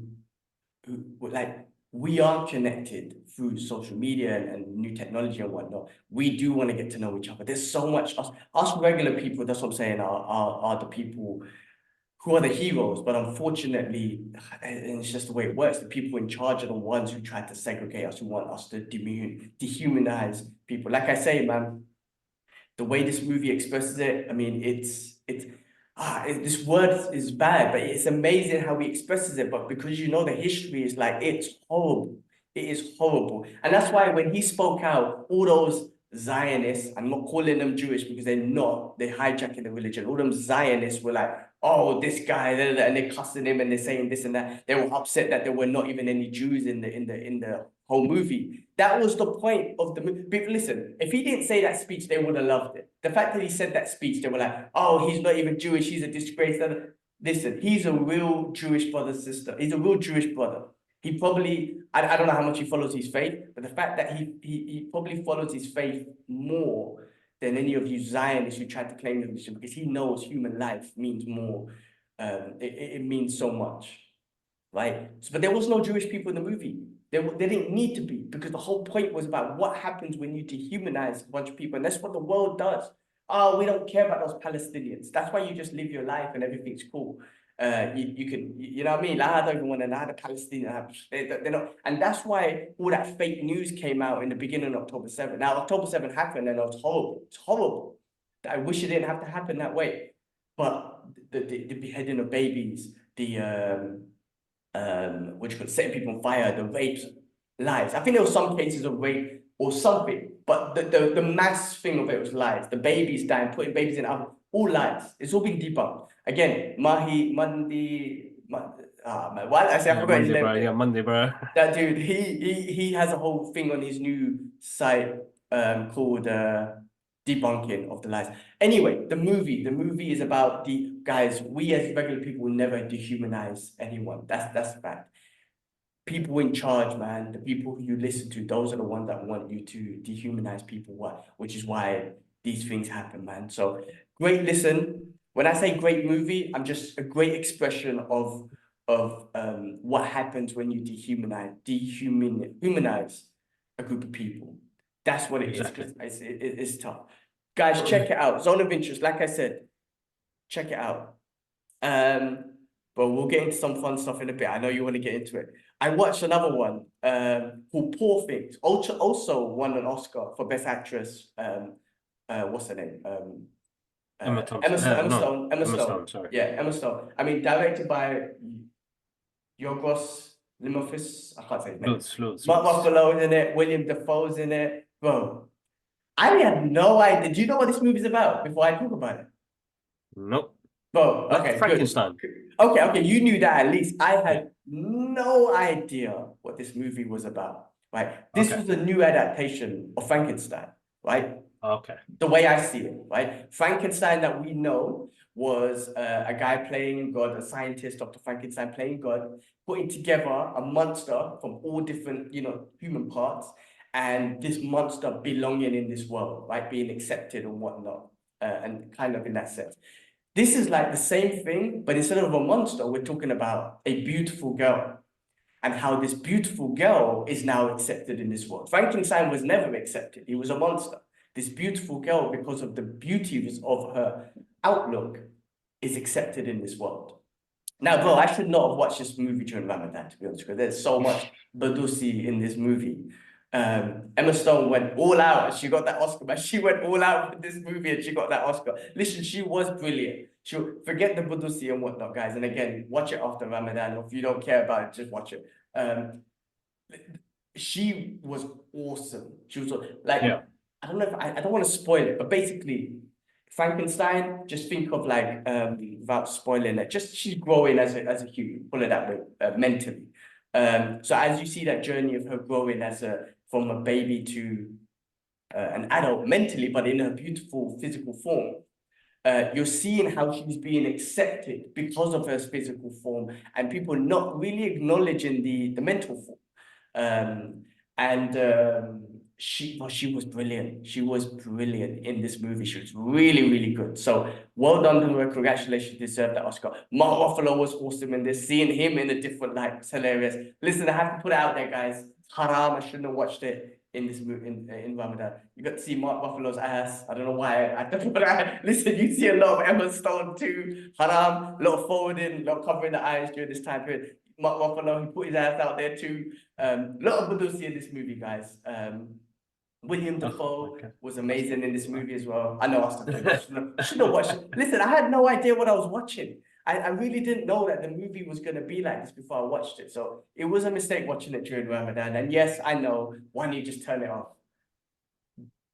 like, we are connected through social media and new technology and whatnot. We do want to get to know each other. There's so much, us regular people, that's what I'm saying, are the people who are the heroes. But unfortunately, and it's just the way it works, the people in charge are the ones who try to segregate us, who want us to dehumanize people. Like I say, man, the way this movie expresses it, I mean, this word is bad, but it's amazing how he expresses it. But because the history is like, it's horrible. It is horrible. And that's why when he spoke out, all those Zionists, I'm not calling them Jewish because they're not, they're hijacking the religion. All them Zionists were like, oh, this guy, and they're cussing him and they're saying this and that. They were upset that there were not even any Jews in the whole movie. That was the point of the movie. But listen, if he didn't say that speech, they would have loved it. The fact that he said that speech, they were like, oh, he's not even Jewish, he's a disgrace. Listen, he's a real Jewish brother, sister. He's a real Jewish brother. He probably, I don't know how much he follows his faith, but the fact that he probably follows his faith more than any of you Zionists who tried to claim the religion, because he knows human life means more. It means so much, right? So, but there was no Jewish people in the movie. They didn't need to be, because the whole point was about what happens when you dehumanize a bunch of people, and that's what the world does. Oh, we don't care about those Palestinians. That's why you just live your life and everything's cool. You can, you know what I mean? Like, I don't even want to know the Palestinians. They're not, and that's why all that fake news came out in the beginning of October 7th. Now, October 7th happened, and it was horrible. It's horrible. I wish it didn't have to happen that way. But the beheading of babies, which could set people on fire, the rapes, lies. I think there was some cases of rape or something, but the mass thing of it was lies. The babies dying, putting babies in oven, all lies. It's all been debunked. Again, Mandi, man, why did I say I forgot his Monday, name? bro. Yeah, Monday, bro. That dude, he has a whole thing on his new site called debunking of the lies. Anyway, the movie is about the guys. We as regular people will never dehumanize anyone. That's a fact. People in charge, man, the people who you listen to, those are the ones that want you to dehumanize people. Which is why these things happen, man. So great listen. When I say great movie, I'm just a great expression of what happens when you humanize a group of people. That's what it is. Exactly. It's tough. Guys, check it out. Zone of Interest, like I said, check it out. But we'll get into some fun stuff in a bit. I know you want to get into it. I watched another one called Poor Things. Also won an Oscar for Best Actress. What's her name? Emma Thompson. Emma Stone. Stone, sorry. Yeah, Emma Stone. I mean, directed by Yorgos Lanthimos. I can't say his name. Mark Ruffalo's in it. William Dafoe's in it. Bro, I had no idea. Do you know what this movie's about before I talk about it? Nope. Bro, Like okay, Frankenstein. good. Okay, you knew that at least. I had no idea what this movie was about, right? This was a new adaptation of Frankenstein, right? Okay. The way I see it, right? Frankenstein that we know was a guy playing God, a scientist, Dr. Frankenstein playing God, putting together a monster from all different, human parts, and this monster belonging in this world, right? Being accepted and whatnot, and kind of in that sense. This is like the same thing, but instead of a monster, we're talking about a beautiful girl and how this beautiful girl is now accepted in this world. Frankenstein was never accepted. He was a monster. This beautiful girl, because of the beauty of her outlook, is accepted in this world. Now, bro, I should not have watched this movie during Ramadan, to be honest, because there's so much Badusi in this movie. Emma Stone went all out and she got that Oscar, man. She went all out with this movie and she got that Oscar. Listen, she was brilliant. Forget the Badusi and whatnot, guys. And again, watch it after Ramadan. Or if you don't care about it, just watch it. She was awesome. She was like, yeah. I don't know if I don't want to spoil it, but basically, Frankenstein, just think of like, without spoiling it, just she's growing as a human, put it that way, mentally. So as you see that journey of her growing from a baby to an adult mentally, but in a beautiful physical form, you're seeing how she's being accepted because of her physical form, and people not really acknowledging the mental form. She was brilliant. She was brilliant in this movie. She was really, really good. So well done to her. Congratulations, you deserve that Oscar. Mark Ruffalo was awesome in this. Seeing him in a different light was hilarious. Listen, I have to put it out there, guys. It's haram. I shouldn't have watched it in this movie in Ramadan. You got to see Mark Ruffalo's ass. I don't know why. Listen, you see a lot of Emma Stone too. Haram. A lot of folding, a lot of covering the eyes during this time period. Mark Ruffalo, he put his ass out there too. A lot of Badusi in this movie, guys. William Dafoe was amazing in this movie as well. I know I should have watched it. Listen, I had no idea what I was watching. I really didn't know that the movie was going to be like this before I watched it. So it was a mistake watching it during Ramadan. And yes, I know, why don't you just turn it off?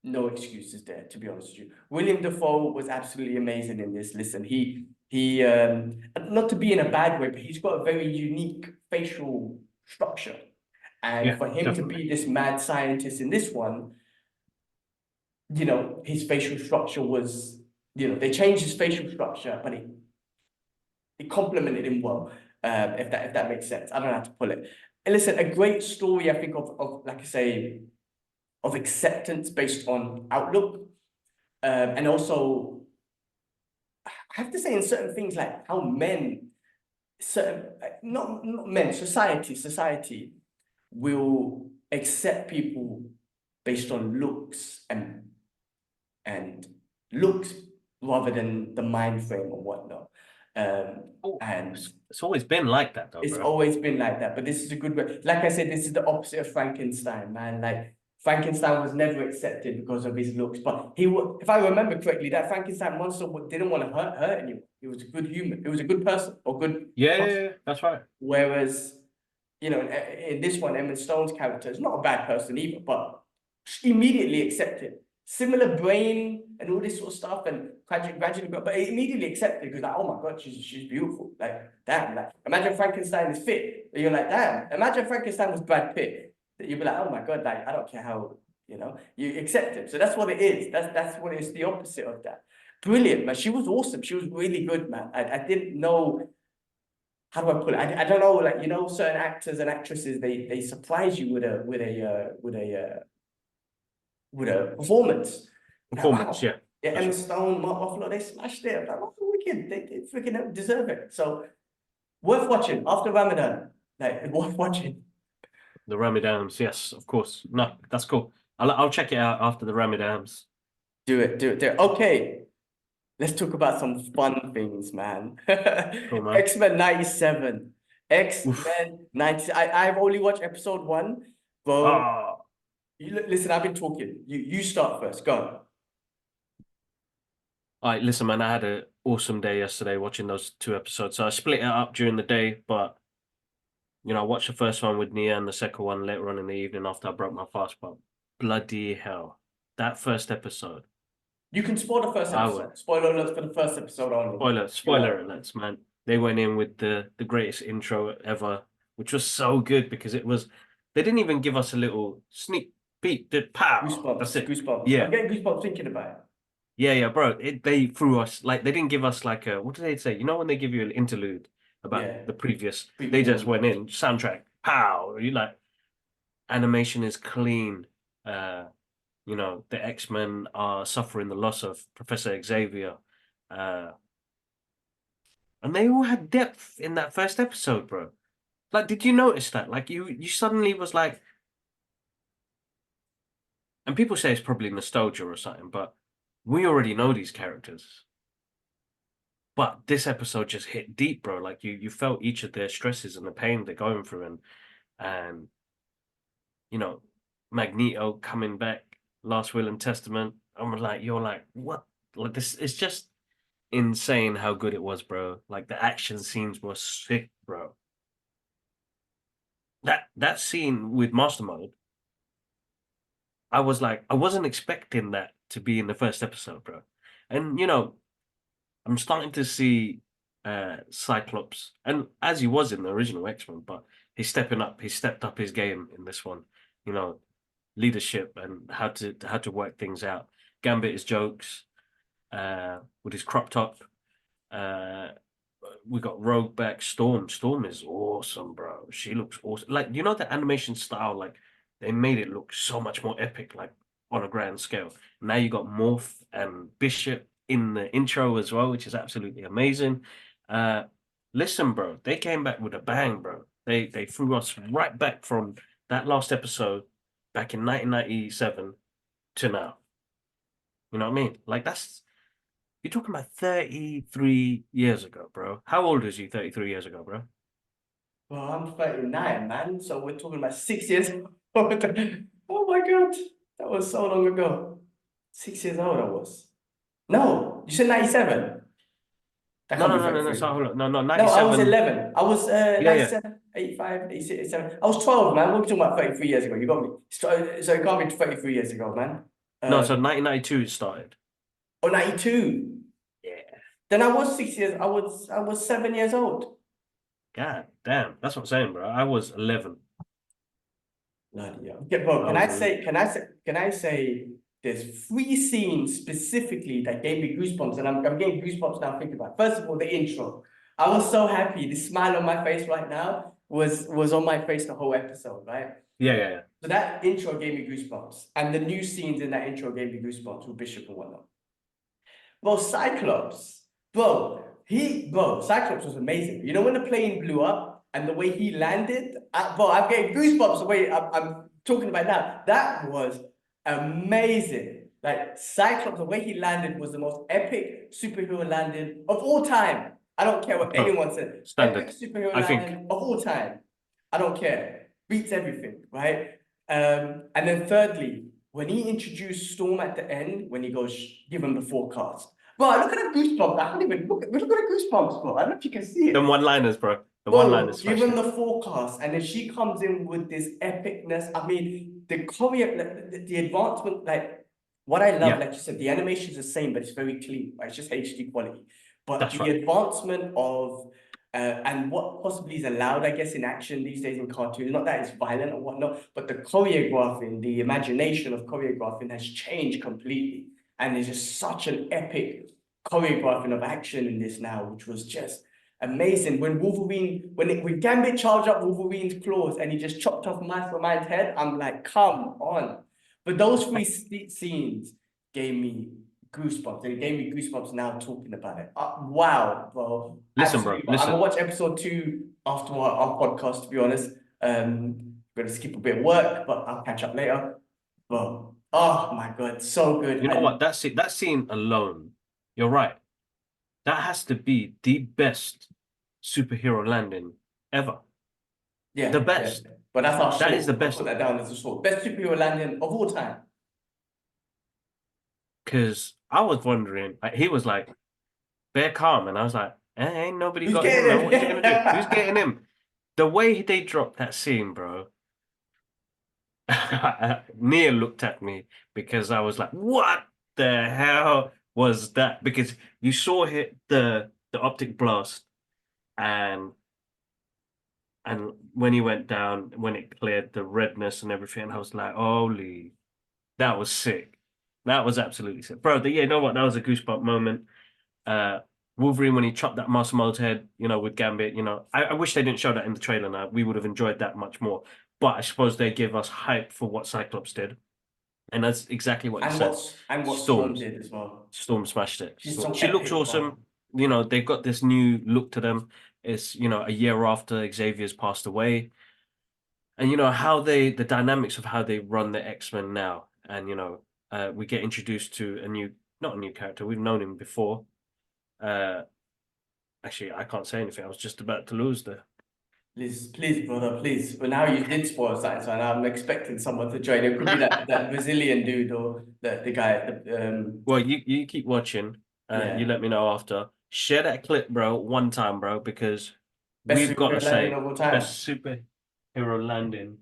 No excuses there, to be honest with you. William Dafoe was absolutely amazing in this. Listen, he not to be in a bad way, but he's got a very unique facial structure. And for him to be this mad scientist in this one, his facial structure was, they changed his facial structure, but it complemented him well, if that makes sense. I don't know how to pull it. And listen, a great story, I think, of like I say, of acceptance based on outlook. And also, I have to say in certain things like how men, certain not men, society will accept people based on looks and looks rather than the mind frame or whatnot. And It's always been like that, though, it's bro. always been like that. But this is a good way. Like I said, this is the opposite of Frankenstein, man. Like Frankenstein was never accepted because of his looks, but he was, if I remember correctly, that Frankenstein monster didn't want to hurt anyone. He was a good human. He was a good person or good. Yeah, that's right. Whereas, you know, in this one, Emma Stone's character is not a bad person either, but immediately accepted. Similar brain and all this sort of stuff, and gradually, but immediately accepted because like, oh my god, she's beautiful. Like damn, like imagine Frankenstein is fit. You're like, damn. Imagine Frankenstein was Brad Pitt. You'd be like, oh my god, like I don't care how, you know, you accept him. So that's what it is. That's what it is. The opposite of that. Brilliant, man. She was awesome. She was really good, man. I didn't know. How do I put it? I don't know, like, you know, certain actors and actresses, they surprise you with a performance. Like, Performance, wow. yeah. Yeah, That's Emma right. Stone, Mark Ruffalo, they smashed it. Like, oh, wicked. They freaking deserve it. So worth watching after Ramadan. Like worth watching. The Ramadans, yes, of course. No, that's cool. I'll check it out after the Ramadans. Do it. Okay. Let's talk about some fun things, man. Cool, man. X-Men 97. Oof. X-Men 90. I've only watched episode 1, bro. Oh, Listen, I've been talking. You start first. Go. all right, listen, man, I had an awesome day yesterday watching those 2 episodes. So I split it up during the day, but I watched the first one with Nia and the second one later on in the evening after I broke my fast. But bloody hell, that first episode, You can spoil the first I would episode. Spoiler alert for the first episode only. spoiler alerts, man. They went in with the greatest intro ever, which was so good because they didn't even give us a little sneak peek. Did pow? That's it. Goosebumps. I'm Yeah. getting goosebumps thinking about it. Yeah, bro. They threw us like they didn't give us like a what did they say? You know when they give you an interlude about Yeah. the previous, they Prequel. just went in soundtrack, pow. You like animation is clean. The X-Men are suffering the loss of Professor Xavier, uh, and they all had depth in that first episode, bro. Like, did you notice that? Like, you suddenly was like, and people say it's probably nostalgia or something, but we already know these characters. But this episode just hit deep, bro. Like you felt each of their stresses and the pain they're going through, and you know, Magneto coming back, Last Will and Testament. I'm like, you're like, what? Like this, it's just insane how good it was, bro. Like the action scenes were sick, bro. That scene with Master Mode, I was like, I wasn't expecting that to be in the first episode, bro. And I'm starting to see Cyclops, and as he was in the original X-Men, but he's stepping up. He stepped up his game in this one. You know, leadership and how to work things out. Gambit his jokes with his crop top. Uh, we got Rogue back. Storm. Storm is awesome, bro. She looks awesome. Like the animation style. Like they made it look so much more epic. Like on a grand scale. Now you got Morph and Bishop in the intro as well, which is absolutely amazing. Listen, bro, they came back with a bang, bro. They threw us right back from that last episode back in 1997 to now. You know what I mean? Like you're talking about 33 years ago, bro. How old is you 33 years ago, bro? Well, I'm 39, man. So we're talking about 6 years old. Oh my God. That was so long ago. 6 years old I was. No, you said 97. That No, can't no, be no, no, no, 33. no, no, no, No, I was 97. 11. I was Yeah, yeah. 97, 85, 86, 87. I was 12, man. We're talking about 33 years ago. You got me. So it can't be 33 years ago, man. No, so 1992 it started. Oh, 92. Yeah. Then I was 6 years. I was 7 years old. God damn. That's what I'm saying, bro. I was 11. Bloody hell. Yeah, bro, I was 11. can I say there's 3 scenes specifically that gave me goosebumps, and I'm getting goosebumps now thinking about it. First of all, the intro. I was so happy. The smile on my face right now was on my face the whole episode, right? Yeah. So that intro gave me goosebumps, and the new scenes in that intro gave me goosebumps with Bishop and whatnot. Bro, Cyclops. Bro, Cyclops was amazing. You know when the plane blew up and the way he landed? Bro, I'm getting goosebumps the way I'm talking about now. That was amazing. Like Cyclops, the way he landed was the most epic superhero landing of all time. I don't care what Bro, anyone said. standard. Epic superhero I think landing of all time. I don't care. Beats everything, right? And then thirdly, when he introduced Storm at the end, when he goes, give him the forecast. Bro, look at the goosebumps. I can't even look at the goosebumps, bro. I don't know if you can see the it. one-liners, bro. The Bro, one-liners give smashed him it. the forecast, and then she comes in with this epicness. I mean, the choreo, the advancement, like what I love, Yeah, like you said, the animation is the same, but it's very clean. Right? It's just HD quality. But that's the right. advancement of and what possibly is allowed, I guess, in action these days in cartoons, not that it's violent or whatnot, but the choreographing, the imagination of choreographing has changed completely. And there's just such an epic choreographing of action in this now, which was just amazing. When Wolverine, when Gambit charged up Wolverine's claws and he just chopped off Mastermind's head, I'm like, come on. But those three scenes gave me goosebumps. It gave me goosebumps now talking about it. Wow, bro. Listen, bro. Absolutely. I'm Listen. gonna watch episode 2 after our podcast, to be honest. Gonna skip a bit of work, but I'll catch up later. Bro, oh my god, so good. You know And what? That scene alone, you're right. That has to be the best superhero landing ever. The yeah, yeah. best. But that's our That is the short. I'll put best. that down as a short. Best superhero landing of all time. Because I was wondering, like, he was like, bare calm. And I was like, ain't nobody Who's got him, man. getting What you gonna do? Who's it? getting him? The way they dropped that scene, bro. Nia looked at me because I was like, what the hell was that? Because you saw hit the optic blast and when he went down, when it cleared the redness and everything, I was like, holy, that was sick. That was absolutely sick. Bro, yeah, you know what? That was a goosebump moment. Uh Wolverine when he chopped that Master Mold's head, with Gambit, I wish they didn't show that in the trailer now. We would have enjoyed that much more. But I suppose they give us hype for what Cyclops did. And that's exactly what you said. What Storm did as well. Storm smashed it. She's so She looks epic, bro. awesome. They've got this new look to them. It's, a year after Xavier's passed away. And how the dynamics of how they run the X-Men now. And we get introduced to not a new character. We've known him before. Actually, I can't say anything. I was just about to lose there. Please, brother, please. But now you did spoil something, so I'm expecting someone to join. It could be that Brazilian dude or the guy. Well, you keep watching. You Yeah, let me know after. Share that clip, bro, one time, bro, because best we've got to superhero landing say of all time. best superhero landing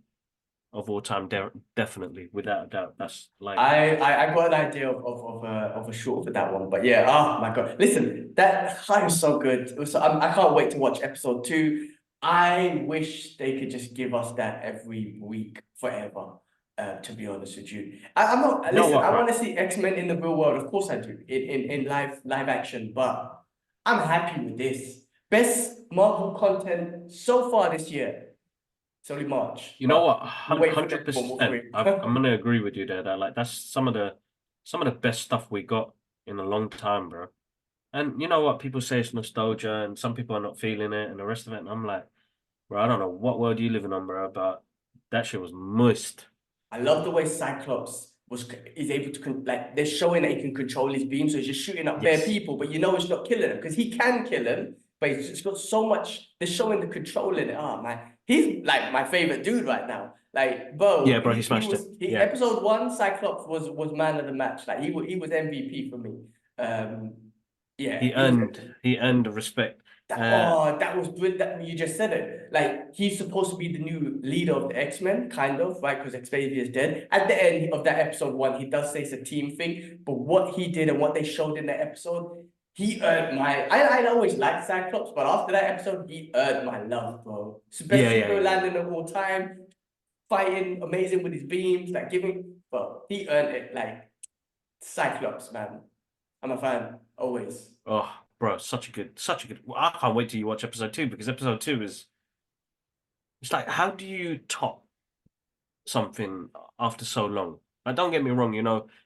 of all time, definitely, without a doubt. That's like I got an idea of a short for that one, but yeah, oh my god! Listen, that was so good. I can't wait to watch episode 2. I wish they could just give us that every week forever. To be honest with you, I'm not. you know Listen, what, I bro? want to see X-Men in the real world. Of course, I do in live action. But I'm happy with this. Best Marvel content so far this year. It's only March, You know but what? we'll wait for Hundred next one. We'll percent. free. I'm gonna agree with you there. That like that's some of the best stuff we got in a long time, bro. And you know what? People say it's nostalgia, and some people are not feeling it, and the rest of it. And I'm like, bro, I don't know what world you living on, bro, but that shit was moist. I love the way Cyclops is able to like they're showing that he can control his beam, so he's just shooting up bare Yes. people, but it's not killing him because he can kill him, but he's just got so much. They're showing the control in it. Oh man, he's like my favorite dude right now. Like, Yeah, bro, bro, he smashed it. Yeah. episode 1, Cyclops was man of the match. Like he was MVP for me. Um, yeah, He he was earned he earned the respect. that was good that you just said it. Like he's supposed to be the new leader of the X-Men, kind of, right? Because Xavier is dead. At the end of that episode 1, he does say it's a team thing, but what he did and what they showed in that episode, he earned my. I always liked Cyclops, but after that episode, he earned my love, bro. It's the best superhero Yeah. landing of all time, fighting amazing with his beams, like giving. But he earned it, like Cyclops, man. I'm a fan, always. Oh, bro, such a good. I can't wait till you watch episode 2 because episode 2 is. It's like, how do you top something after so long? Like, don't get me wrong.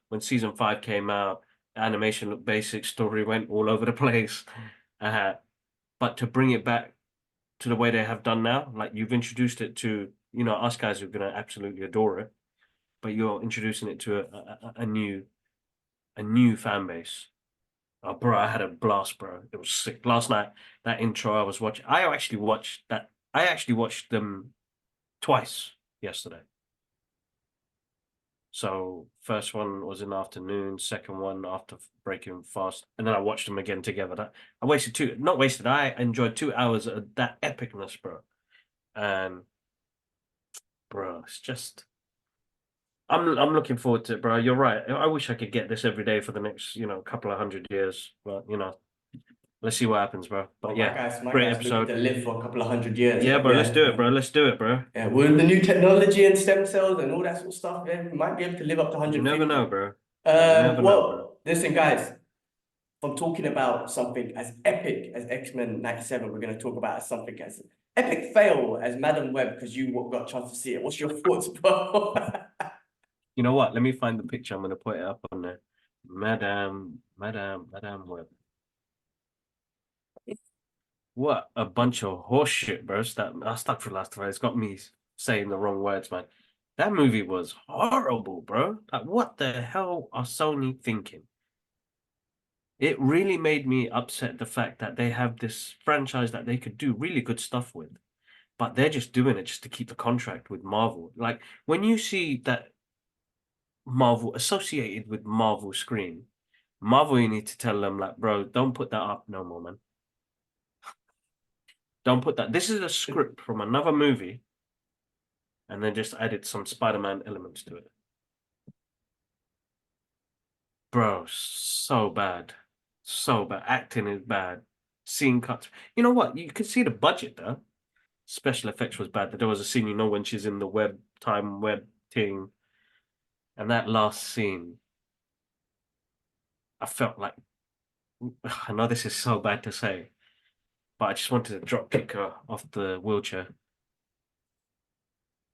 When season 5 came out, animation looked basic, story went all over the place. But to bring it back to the way they have done now, like you've introduced it to, you know, us guys are gonna absolutely adore it, but you're introducing it to a new fan base. Oh, bro, I had a blast, bro. It was sick. Last night, that intro I was watching, I actually watched that. I actually watched them twice yesterday. So first one was in the afternoon, second one after breaking fast, and then I watched them again together. That I wasted not wasted. I enjoyed 2 hours of that epicness, bro. And bro, it's just I'm looking forward to it, bro. You're right. I wish I could get this every day for the next, couple of 100 years. But let's see what happens, bro. But Well, yeah, my great guy's looking episode. to live for a couple of 100 years. Yeah, But bro, let's yeah, do it, bro. Let's do it, bro. yeah, with the new technology and stem cells and all that sort of stuff, yeah, we might be able to live up to You never 150. know, bro. You never know, bro. Well, listen, guys, from talking about something as epic as X-Men 97, we're going to talk about something as epic fail as Madam Web, because you got a chance to see it. What's your thoughts, bro? You know what? Let me find the picture. I'm gonna put it up on there. Madame Web. What a bunch of horseshit, bro. That I stuck for last time. It's got me saying the wrong words, man. That movie was horrible, bro. Like, what the hell are Sony thinking? It really made me upset the fact that they have this franchise that they could do really good stuff with, but they're just doing it just to keep the contract with Marvel. Like, when you see that Marvel associated with Marvel screen, Marvel, you need to tell them, like, bro, don't put that up no more, man. Don't put that. This is a script from another movie, and then just added some Spider-Man elements to it. Bro, so bad. So bad. Acting is bad. Scene cuts. You know what? You could see the budget though. Special effects was bad. There was a scene, when she's in the web thing, and that last scene, I felt like, I know this is so bad to say, but I just wanted to drop kick her off the wheelchair.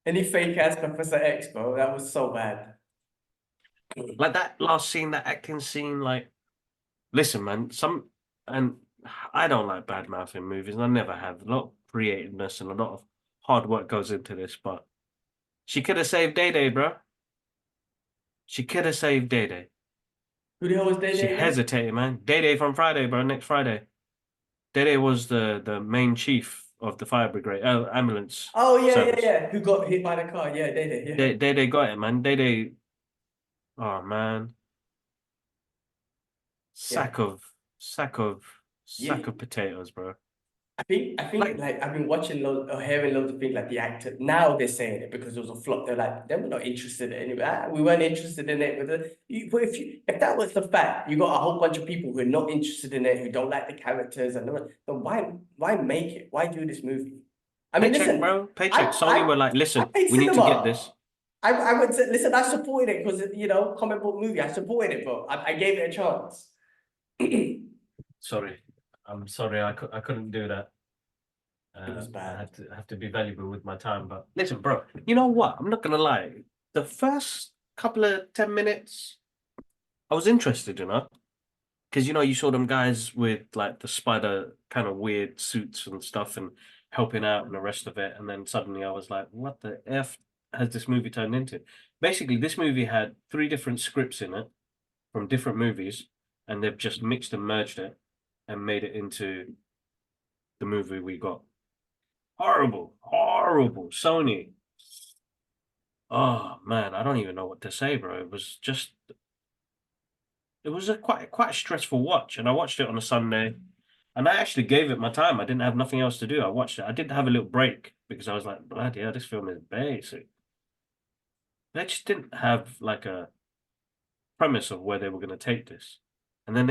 Any fake ass Professor X, bro, that was so bad. Like that last scene, that acting scene, like, listen, man, and I don't like bad mouthing movies, and I never have. A lot of creativeness and a lot of hard work goes into this, but she could have saved Day Day, bro. She could have saved Day Day. Who the hell was Day She Day again? hesitated, man. Day Day from Friday, bro. Next Friday. Day Day was the main chief of the fire brigade, ambulance Oh, service. yeah. Who got hit by the car? Yeah, Day Day, yeah. Day Day got it, man. Day Day. Oh man, Yeah. sack of sack of Yeah. sack of potatoes, bro. I think like I've been watching loads or hearing loads of things like the actor. Now they're saying it because it was a flop. They're like, they were not interested in it. We weren't interested in it. But if that was the fact, you got a whole bunch of people who are not interested in it, who don't like the characters, and then why make it? Why do this movie? I mean, Paycheck, listen, bro. Paycheck. Sony were like, I listen, paid we need to get cinema. this. I would say, listen, I supported it because comic book movie. I supported it, bro. I gave it a chance. Sorry, I'm sorry. I couldn't do that. It was I bad. have to be valuable with my time. But listen, bro. You know what? I'm not gonna lie. The first couple of 10 minutes, I was interested, because you saw them guys with like the spider kind of weird suits and stuff and helping out and the rest of it, and then suddenly I was like, what the F has this movie turned into? Basically, this movie had 3 different scripts in it from different movies, and they've just mixed and merged it and made it into the movie we got. Horrible, horrible. Sony. Oh man, I don't even know what to say, bro. It was a quite a stressful watch, and I watched it on a Sunday, and I actually gave it my time. I didn't have nothing else to do. I watched it. I did have a little break because I was like, bloody hell, this film is basic. They just didn't have like a premise of where they were going to take this, and then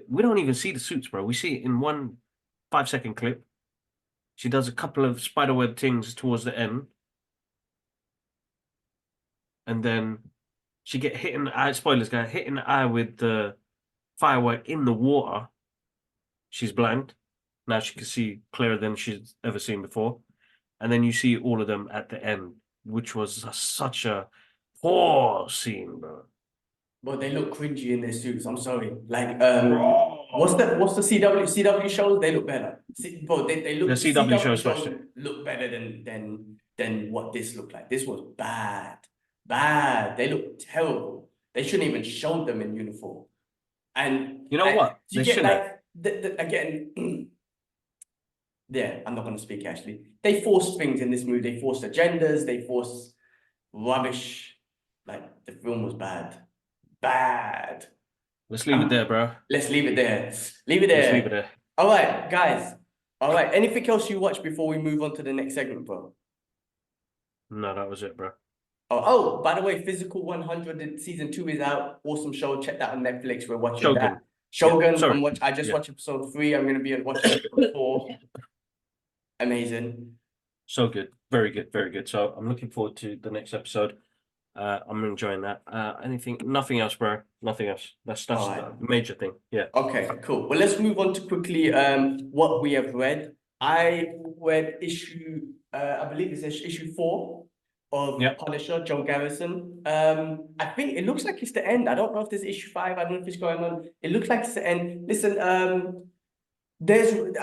we don't even see the suits, bro. We see it in one 5-second clip. She does a couple of spiderweb things towards the end, and then she get hit in the eye. Spoilers, guy, hit in the eye with the firework in the water. She's blind. Now she can see clearer than she's ever seen before. And then you see all of them at the end, which was such a poor scene, bro. But they look cringy in their suits. I'm sorry. Like, Bro. what's the CW shows? They look better. Bro, they look The the CW CW show smashed shows it. look better than what this looked like. This was bad, bad. They look terrible. They shouldn't even show them in uniform. And You know like what? you They get shouldn't have. like again. Yeah, I'm not gonna speak actually. They forced things in this movie. They forced agendas. They forced rubbish. Like the film was bad, bad. Let's leave it there, bro. Let's leave it there. Leave it Let's leave it there. there. All right, guys. All right. Anything else you watch before we move on to the next segment, bro? No, that was it, bro. Oh, by the way, Physical 100 season 2 is out. Awesome show. Check that on Netflix. We're watching that. Shogun. Shogun. Sorry. I just watched episode 3. I'm gonna be watching episode 4. Amazing. So good. Very good. Very good. So I'm looking forward to the next episode. I'm enjoying that. Nothing else, bro. Nothing else. That's Alright. the major thing. Yeah. Okay, cool. Well, let's move on to quickly what we have read. I read I believe it's issue 4 of Yep. Punisher, Joe Garrison. I think it looks like it's the end. I don't know if there's issue 5. I don't know if it's going on. It looks like it's the end. Listen,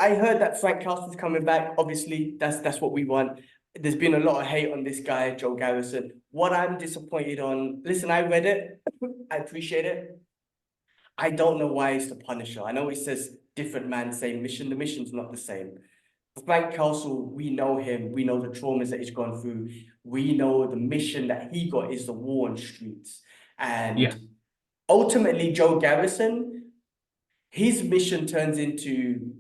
I heard that Frank Castle's coming back. Obviously, that's what we want. There's been a lot of hate on this guy, Joe Garrison. What I'm disappointed on, listen, I read it. I appreciate it. I don't know why it's the Punisher. I know it says different man, same mission. The mission's not the same. Frank Castle, we know him. We know the traumas that he's gone through. We know the mission that he got is the war on streets. And ultimately, Joe Garrison, his mission turns into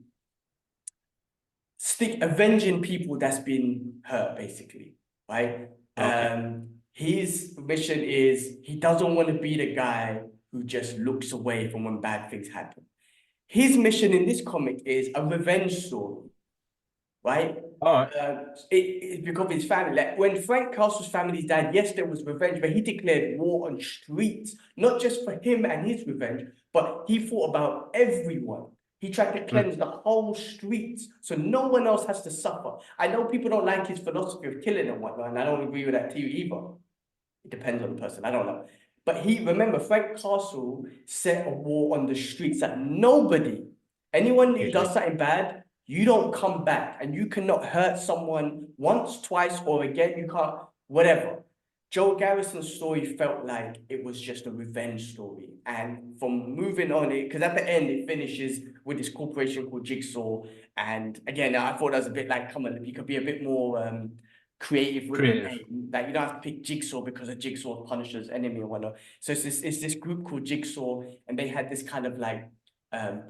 avenging people that's been hurt, basically, right? Okay. His mission is he doesn't want to be the guy who just looks away from when bad things happen. His mission in this comic is a revenge story, right? All right. It's because of his family. Like when Frank Castle's family died, yes, there was revenge, but he declared war on streets, not just for him and his revenge, but he thought about everyone. He tried to cleanse the whole streets so no one else has to suffer. I know people don't like his philosophy of killing and whatnot, and I don't agree with that too either. It depends on the person. I don't know. But remember, Frank Castle set a war on the streets that anyone who does something bad, you don't come back and you cannot hurt someone once, twice, or again. You can't, whatever. Joe Garrison's story felt like it was just a revenge story. And from moving on, because at the end, it finishes with this corporation called Jigsaw. And again, I thought that was a bit like, come on, you could be a bit more creative with the name. Like you don't have to pick Jigsaw because a Jigsaw Punisher's enemy or whatnot. So it's this group called Jigsaw, and they had this kind of like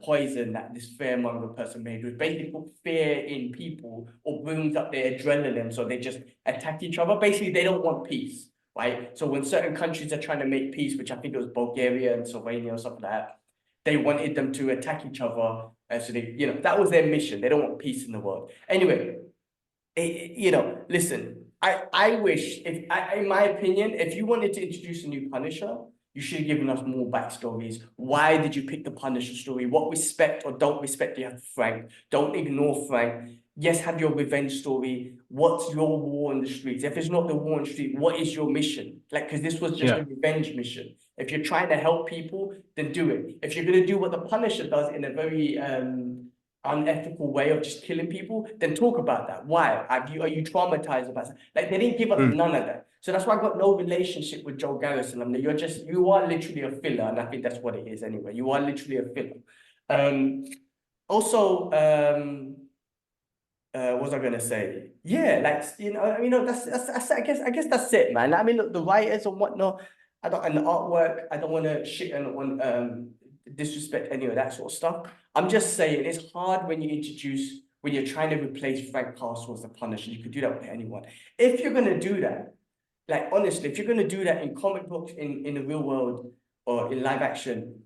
poison that this fearmonger person made, which basically put fear in people or brings up their adrenaline, so they just attack each other. Basically, they don't want peace, right? So when certain countries are trying to make peace, which I think it was Bulgaria and Slovenia or something like that, they wanted them to attack each other. So they, that was their mission. They don't want peace in the world. Anyway, listen, I wish, in my opinion, if you wanted to introduce a new Punisher, you should have given us more backstories. Why did you pick the Punisher story? What respect or don't respect do you have for Frank? Don't ignore Frank. Yes, have your revenge story. What's your war on the streets? If it's not the war on the street, what is your mission? Like, because this was just a revenge mission. If you're trying to help people, then do it. If you're going to do what the Punisher does in a very unethical way of just killing people, then talk about that. Why? Are you traumatized about that? Like, they didn't give us none of that. So that's why I got no relationship with Joe Garrison. I mean, you are literally a filler, and I think that's what it is anyway. You are literally a filler. Also, what was I gonna say? Yeah, like that's I guess that's it, man. I mean, look, the writers and whatnot, and the artwork, I don't want to shit on disrespect any of that sort of stuff. I'm just saying it's hard when you're trying to replace Frank Castle as the Punisher. You could do that with anyone. If you're gonna do that, like honestly, if you're gonna do that in comic books, in the real world, or in live action,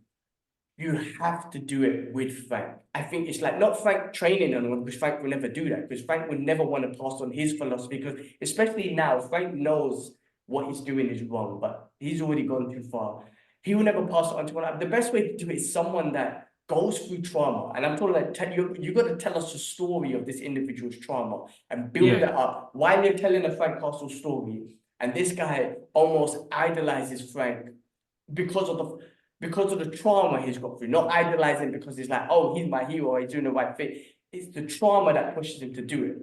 you have to do it with Frank. I think it's like not Frank training anyone, because Frank will never do that, because Frank would never want to pass on his philosophy, because especially now, Frank knows what he's doing is wrong, but he's already gone too far. He will never pass it on to one. The best way to do it is someone that goes through trauma. And I'm talking like, you got to tell us the story of this individual's trauma and build it up while you're telling a Frank Castle story. And this guy almost idolizes Frank because of the trauma he's got through, not idolizing because he's like, oh, he's my hero, he's doing the right thing. It's the trauma that pushes him to do it.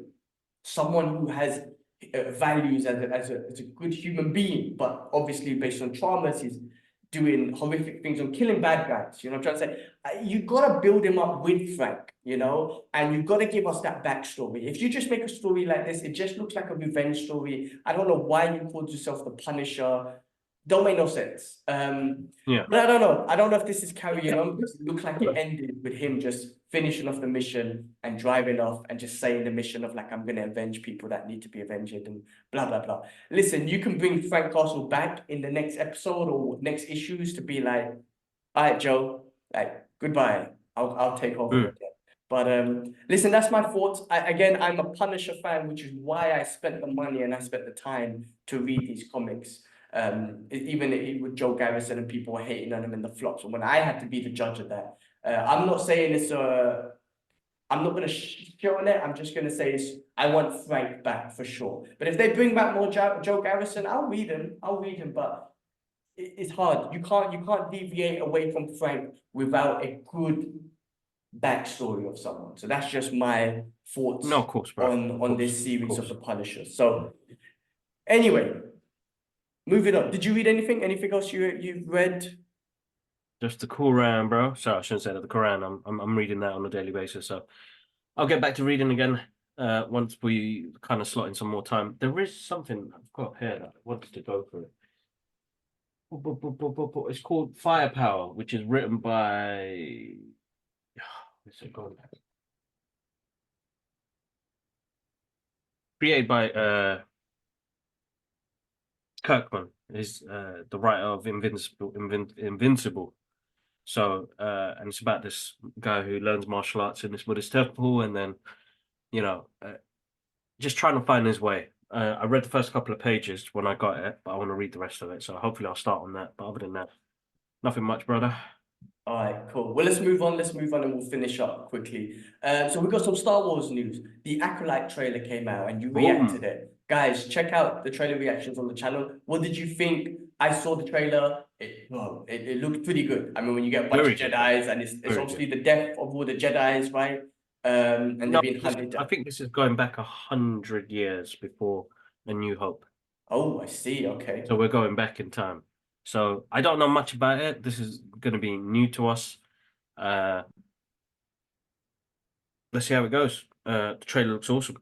Someone who has values as a good human being, but obviously based on traumas, he's doing horrific things and killing bad guys. You know what I'm trying to say? You gotta build him up with Frank, you know, and you've got to give us that backstory. If you just make a story like this, it just looks like a revenge story. I don't know why you called yourself the Punisher. Don't make no sense. Yeah. But I don't know. I don't know if this is carrying on because it looks like it ended with him just finishing off the mission and driving off and just saying the mission of like, I'm going to avenge people that need to be avenged and blah, blah, blah. Listen, you can bring Frank Castle back in the next episode or next issues to be like, all right, Joe, like, goodbye. I'll take over again. But listen, that's my thoughts. Again, I'm a Punisher fan, which is why I spent the money and I spent the time to read these comics. Even with Joe Garrison and people were hating on him in the flops, and when I had to be the judge of that, I'm not saying it's I'm not going to show on it. I'm just going to say I want Frank back for sure. But if they bring back more Joe Garrison, I'll read him. But it's hard. You can't deviate away from Frank without a good backstory of someone. So that's just my thoughts No, of course, bro. on this series of the Punisher. So anyway. Moving on. Did you read anything? Anything else you've read? Just the Quran, bro. Sorry, I shouldn't say that. The Quran. I'm reading that on a daily basis. So I'll get back to reading again once we kind of slot in some more time. There is something I've got here that I wanted to go through. It's called Firepower, which is written by. Where's it gone? Created by Kirkman, is the writer of Invincible. So, and it's about this guy who learns martial arts in this Buddhist temple, and then, you know, just trying to find his way. I read the first couple of pages when I got it, but I want to read the rest of it. So hopefully I'll start on that. But other than that, nothing much, brother. All right, cool. Well, let's move on, and we'll finish up quickly. So we've got some Star Wars news. The Acolyte trailer came out and you reacted it. Guys, check out the trailer reactions on the channel. What did you think? I saw the trailer. It looked pretty good. I mean, when you get a bunch of Jedis and it's obviously the death of all the Jedis, right? And they're being hunted. I think this is going back 100 years before A New Hope. Oh, I see. Okay. So we're going back in time. So I don't know much about it. This is going to be new to us. Let's see how it goes. The trailer looks awesome.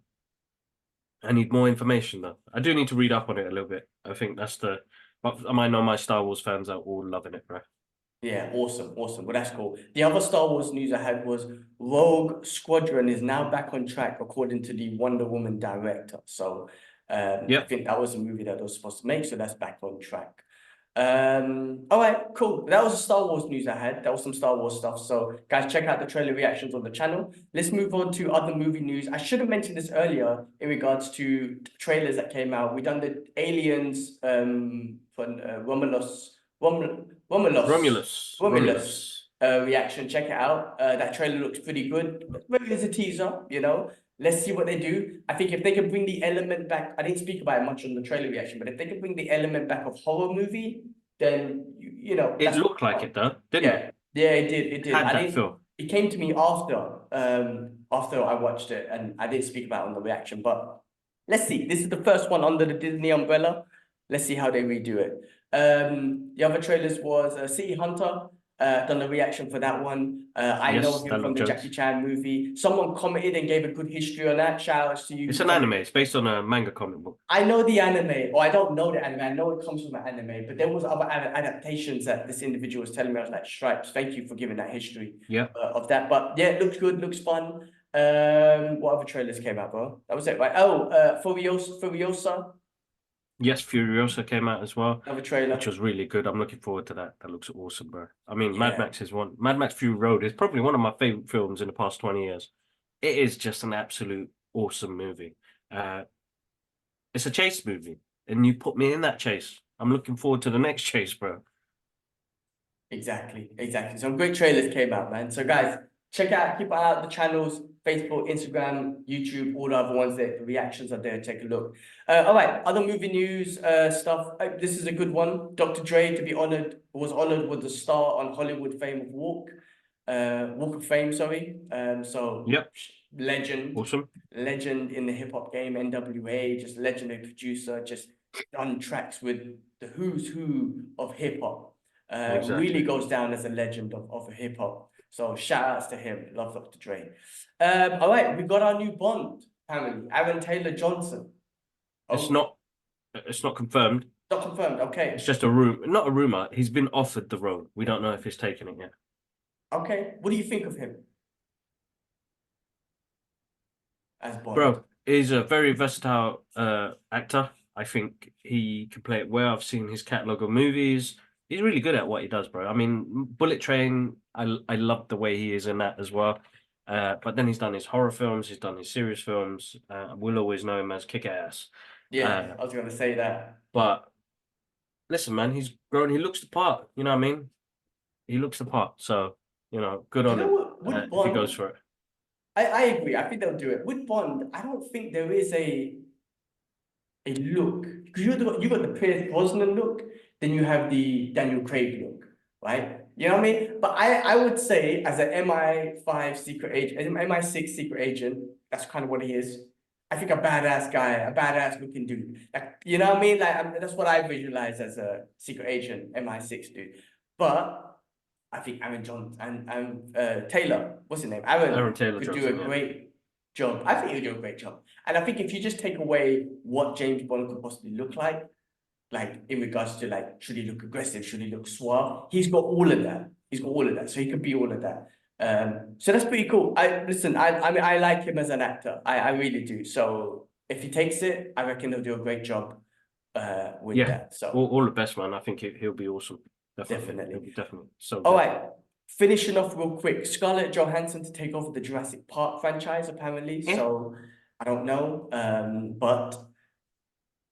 I need more information though. I do need to read up on it a little bit. I think that's but I know my Star Wars fans are all loving it, bro. Yeah, awesome. Well, that's cool. The other Star Wars news I had was Rogue Squadron is now back on track according to the Wonder Woman director. So I think that was a movie that they were supposed to make, so that's back on track. All right, cool. That was the Star Wars news I had. That was some Star Wars stuff. So guys, check out the trailer reactions on the channel. Let's move on to other movie news. I should have mentioned this earlier in regards to trailers that came out. We done the Aliens for Romulus reaction. Check it out. That trailer looks pretty good. Maybe it's a teaser, you know. Let's see what they do. I think if they can bring the element back, I didn't speak about it much on the trailer reaction, but if they can bring the element back of horror movie, then you know. It looked like it though, didn't it? Yeah, it did. It did. Had that feel. It came to me after I watched it, and I didn't speak about it on the reaction. But let's see. This is the first one under the Disney umbrella. Let's see how they redo it. The other trailers was City Hunter. Done the reaction for that one. I know him from the Jackie Chan movie. Someone commented and gave a good history on that. Shout outs to you. It's an anime. It's based on a manga comic book. I know the anime, or I don't know the anime. I know it comes from an anime, but there was other adaptations that this individual was telling me. I was like, Stripes, thank you for giving that history. Of that. But yeah, it looks good, looks fun. What other trailers came out, bro? That was it, right? Oh, Furiosa. Yes, Furiosa came out as well. Another trailer. Which was really good. I'm looking forward to that. That looks awesome, bro. I mean, Mad Max is one. Mad Max Fury Road is probably one of my favorite films in the past 20 years. It is just an absolute awesome movie. It's a chase movie, and you put me in that chase. I'm looking forward to the next chase, bro. Exactly. Some great trailers came out, man. So guys, check out, keep an eye out the channels, Facebook, Instagram, YouTube, all the other ones there. The reactions are there. Take a look. All right, other movie news stuff. This is a good one. Dr. Dre was honored with the star on Hollywood Fame of Walk of Fame, sorry. So Yep. legend, Awesome. legend in the hip hop game, NWA, just legendary producer, just done tracks with the who's who of hip hop. Exactly. Really goes down as a legend of hip hop. So shout outs to him. Love Dr. Dre. All right, we got our new Bond, apparently. Aaron Taylor Johnson. It's not confirmed. Not confirmed, okay. It's just a rumor, not a rumor. He's been offered the role. We don't know if he's taken it yet. Okay. What do you think of him as Bond? Bro, he's a very versatile actor. I think he can play it well. I've seen his catalogue of movies. He's really good at what he does, bro. I mean, Bullet Train, I love the way he is in that as well. But then he's done his horror films, he's done his serious films. We'll always know him as Kick-Ass. Yeah, I was going to say that. But listen, man, he's grown. He looks the part. You know what I mean? He looks the part. So, good on him if he goes for it. I agree. I think they'll do it. With Bond, I don't think there is a look. Because you got the Pierce Brosnan look, then you have the Daniel Craig look, right? You know what I mean? But I would say as an MI5 secret agent, as an MI6 secret agent, that's kind of what he is. I think a badass guy, a badass looking dude. Like, you know what I mean? Like that's what I visualize as a secret agent, MI6 dude. But I think Aaron Johnson and Taylor, what's his name? Aaron Taylor could Johnson, do a great job. I think he'll do a great job. And I think if you just take away what James Bond could possibly look like in regards to should he look aggressive? Should he look suave? He's got all of that. He's got all of that. So he could be all of that. So that's pretty cool. I mean, I like him as an actor. I really do. So if he takes it, I reckon he'll do a great job with that. So all the best, man. I think he'll be awesome. Definitely. Definitely. So all right. Finishing off real quick, Scarlett Johansson to take over the Jurassic Park franchise, apparently. So I don't know. But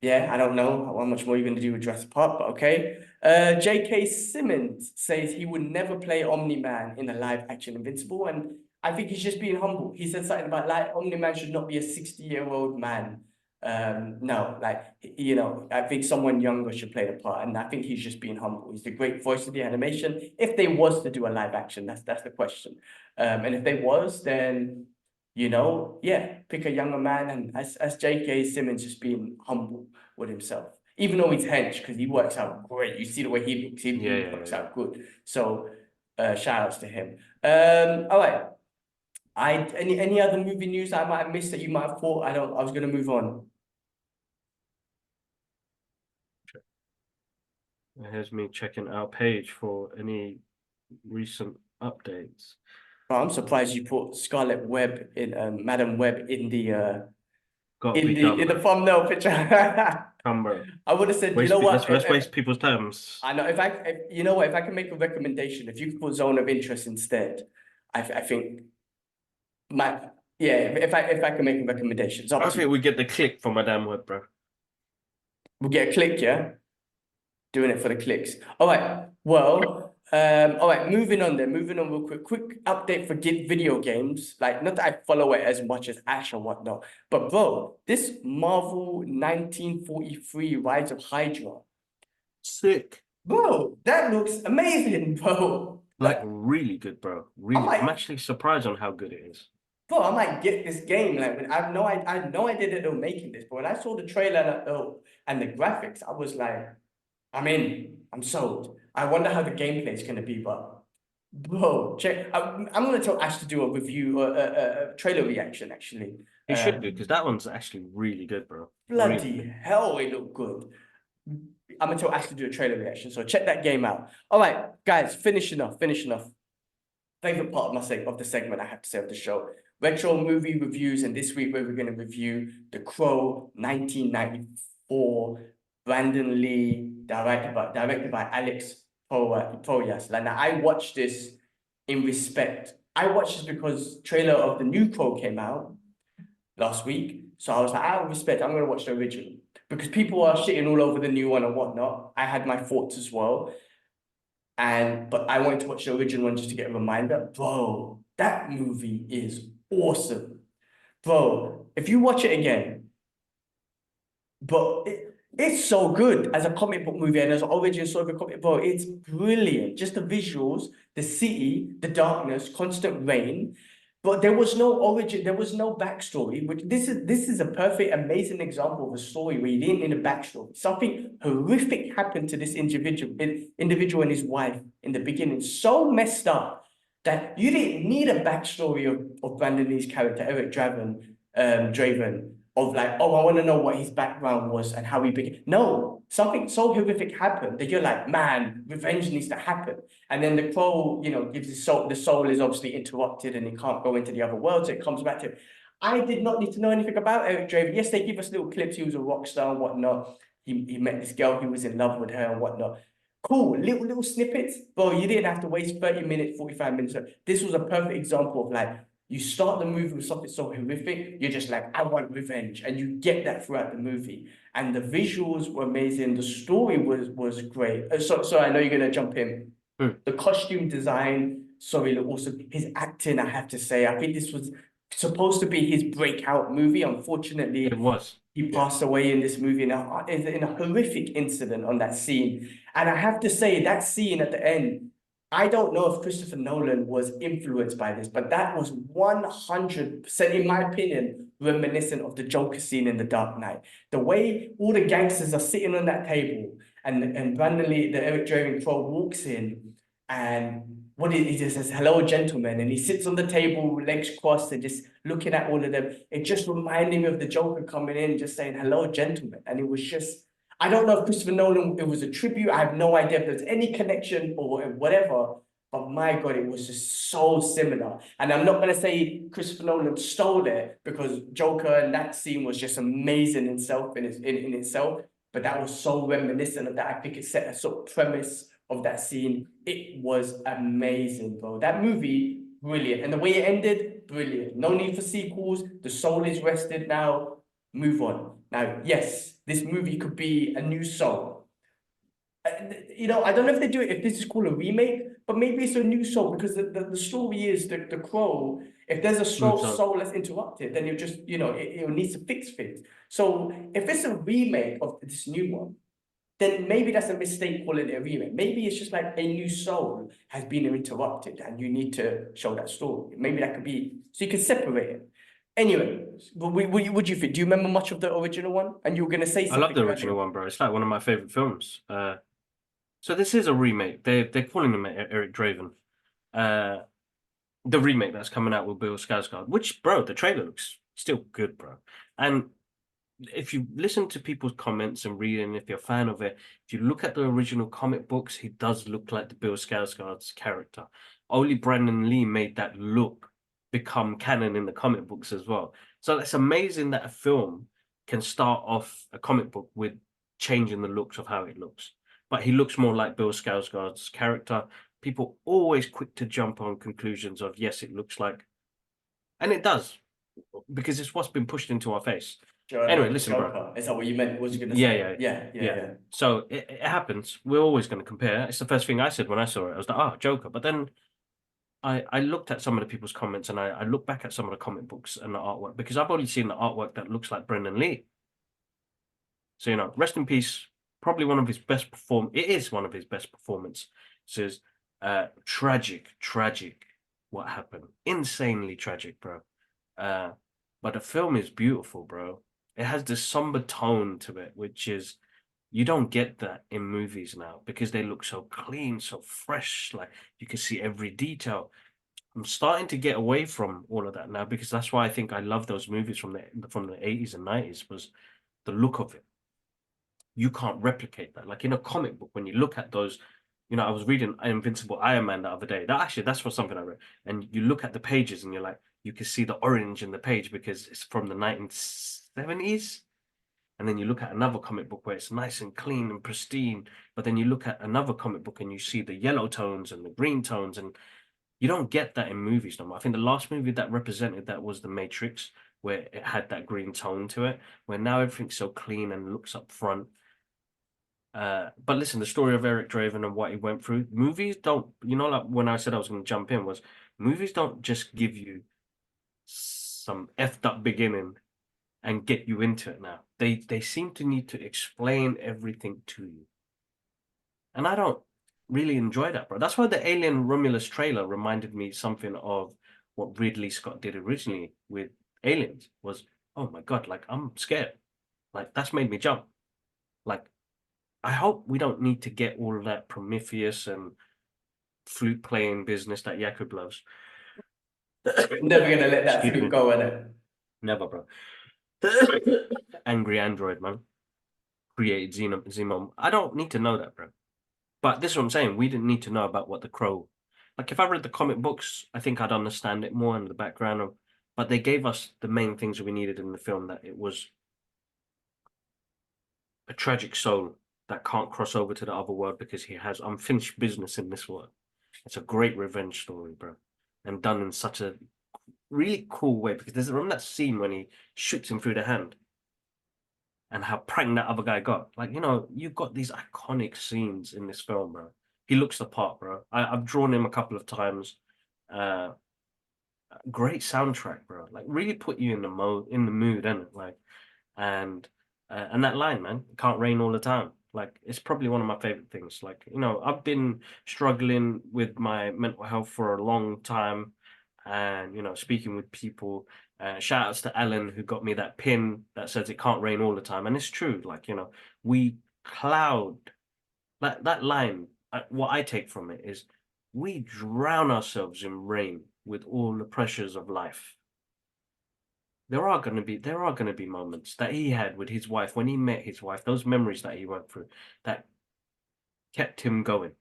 yeah, I don't know how much more you're going to do with Jurassic Park, but okay. J.K. Simmons says he would never play Omni-Man in a live-action Invincible, and I think he's just being humble. He said something about Omni-Man should not be a 60-year-old man. No, I think someone younger should play the part, and I think he's just being humble. He's the great voice of the animation. If they was to do a live-action, that's the question. And if they was, then pick a younger man, and as J.K. Simmons just being humble with himself, even though he's hench, because he works out great. You see the way he looks, he works out good. So shout outs to him. All right. Any other movie news I might have missed that you might have thought? I was gonna move on. Here's me checking our page for any recent updates. Oh, I'm surprised you put Scarlett Webb in Madam Webb in the thumbnail picture. I would have said, you know what? Let's waste people's terms. I know if you know what, if I can make a recommendation, if you could put Zone of Interest instead, I think if I can make a recommendation. I think we get the click from Madam Webb, bro. We'll get a click, yeah? Doing it for the clicks. All right. Well, all right, moving on real quick. Quick update for video games. Not that I follow it as much as Ash and whatnot, but bro, this Marvel 1943 Rise of Hydra. Sick. Bro, that looks amazing, bro. Really good, bro. Really. I'm actually surprised on how good it is. Bro, I might get this game. I had no idea that they were making this, but when I saw the trailer and the graphics, I was like, I'm in. I'm sold. I wonder how the gameplay is going to be, but bro, check. I'm going to tell Ash to do a review, a trailer reaction, actually. He should do, because that one's actually really good, bro. Bloody hell, it looked good. I'm going to tell Ash to do a trailer reaction, so check that game out. All right, guys, finishing off. Favorite part of the segment, I have to say, of the show. Retro movie reviews, and this week we're going to review The Crow 1994, Brandon Lee, directed by Alex Proyas. Now, I watched this in respect. I watched this because trailer of the new Crow came out last week. So I was like, out of respect, I'm going to watch the original. Because people are shitting all over the new one and whatnot. I had my thoughts as well. But I wanted to watch the original one just to get a reminder. Bro, That movie is awesome. Bro, if you watch it again, but it's so good as a comic book movie and as an origin story of a comic book. It's brilliant. Just the visuals, the city, the darkness, constant rain. But there was no origin, there was no backstory. Which this is a perfect, amazing example of a story where you didn't need a backstory. Something horrific happened to this individual and his wife in the beginning. So messed up that you didn't need a backstory of Brandon Lee's character, Eric Draven, of like, oh, I want to know what his background was and how he became. No, something so horrific happened that you're like, man, revenge needs to happen. And then the crow, gives his soul. The soul is obviously interrupted and he can't go into the other world, so it comes back to him. I did not need to know anything about Eric Draven. Yes, they give us little clips. He was a rock star and whatnot. He met this girl. He was in love with her and whatnot. Cool, little snippets. Bro, you didn't have to waste 30 minutes, 45 minutes. This was a perfect example of like, you start the movie with something so horrific, you're just like, I want revenge. And you get that throughout the movie. And the visuals were amazing. The story was great. So I know you're going to jump in. The costume design, sorry, also his acting, I have to say, I think this was supposed to be his breakout movie. Unfortunately, It was. he passed away in this movie in a horrific incident on that scene. And I have to say, that scene at the end, I don't know if Christopher Nolan was influenced by this, but that was 100%, in my opinion, reminiscent of the Joker scene in The Dark Knight. The way all the gangsters are sitting on that table and randomly the Eric Draven Crow walks in and he just says, hello, gentlemen. And he sits on the table, legs crossed, and just looking at all of them. It just reminded me of the Joker coming in, just saying, hello, gentlemen. And it was just, I don't know if Christopher Nolan, it was a tribute. I have no idea if there's any connection or whatever. But my God, it was just so similar. And I'm not going to say Christopher Nolan stole it because Joker and that scene was just amazing in itself. But that was so reminiscent of that. I think it set a sort of premise of that scene. It was amazing, bro. That movie, brilliant. And the way it ended, brilliant. No need for sequels. The soul is rested now. Move on. Now, yes, this movie could be a new soul. I don't know if they do it, if this is called a remake, but maybe it's a new soul because the story is the crow. If there's a soul that's interrupted, then it needs to fix things. So if it's a remake of this new one, then maybe that's a mistake calling it a remake. Maybe it's just like a new soul has been interrupted and you need to show that story. Maybe that could be, so you can separate it. Anyway, what do you think? Do you remember much of the original one? And you were going to say something. I love the original one, bro. It's like one of my favorite films. So this is a remake. They're calling him Eric Draven. The remake that's coming out with Bill Skarsgård, which, bro, the trailer looks still good, bro. And if you listen to people's comments and reading, if you're a fan of it, if you look at the original comic books, he does look like the Bill Skarsgård's character. Only Brandon Lee made that look become canon in the comic books as well. So it's amazing that a film can start off a comic book with changing the looks of how it looks. But he looks more like Bill Skarsgård's character. People always quick to jump on conclusions of, yes, it looks like, and it does, because it's what's been pushed into our face. Anyway, listen, bro. Is that what you meant? What was you going to say? Yeah. So it happens. We're always going to compare. It's the first thing I said when I saw it. I was like, Joker. But then I looked at some of the people's comments and I looked back at some of the comic books and the artwork because I've only seen the artwork that looks like Brendan Lee. So, rest in peace. Probably one of his best it is one of his best performances. Tragic what happened. Insanely tragic, bro. But the film is beautiful, bro. It has this somber tone to it, which is, you don't get that in movies now because they look so clean, so fresh. Like you can see every detail. I'm starting to get away from all of that now because that's why I think I love those movies from the 80s and 90s was the look of it. You can't replicate that. Like in a comic book, when you look at those, I was reading Invincible Iron Man the other day. That's for something I read. And you look at the pages and you're like, you can see the orange in the page because it's from the 1970s. And then you look at another comic book where it's nice and clean and pristine. But then you look at another comic book and you see the yellow tones and the green tones. And you don't get that in movies no more. I think the last movie that represented that was The Matrix, where it had that green tone to it, where now everything's so clean and looks up front. But listen, the story of Eric Draven and what he went through, movies don't, like when I said I was going to jump in, was movies don't just give you some effed up beginning and get you into it now. They seem to need to explain everything to you. And I don't really enjoy that, bro. That's why the Alien Romulus trailer reminded me something of what Ridley Scott did originally with Aliens was, oh my God, like I'm scared. Like that's made me jump. Like I hope we don't need to get all of that Prometheus and flute playing business that Jakub loves. Never gonna let that Excuse flute me. go in it. Never, bro. Angry Android, man. Created Xenon. I don't need to know that, bro. But this is what I'm saying. We didn't need to know about what the Crow. Like if I read the comic books, I think I'd understand it more in the background of. But they gave us the main things that we needed in the film. That it was a tragic soul that can't cross over to the other world because he has unfinished business in this world. It's a great revenge story, bro, and done in such a really cool way. Because remember that scene when he shoots him through the hand, and how pranked that other guy got. Like, you've got these iconic scenes in this film, bro. He looks the part, bro. I've drawn him a couple of times. Uh, Great soundtrack, bro. Like, really put you in the mood, innit? Like, and that line, man, it can't rain all the time. Like, it's probably one of my favorite things. Like, I've been struggling with my mental health for a long time, and speaking with people. Shout outs to Alan who got me that pin that says it can't rain all the time, and it's true. Like we cloud that line. What I take from it is we drown ourselves in rain with all the pressures of life. There are gonna be moments that he had with his wife when he met his wife, those memories that he went through that kept him going.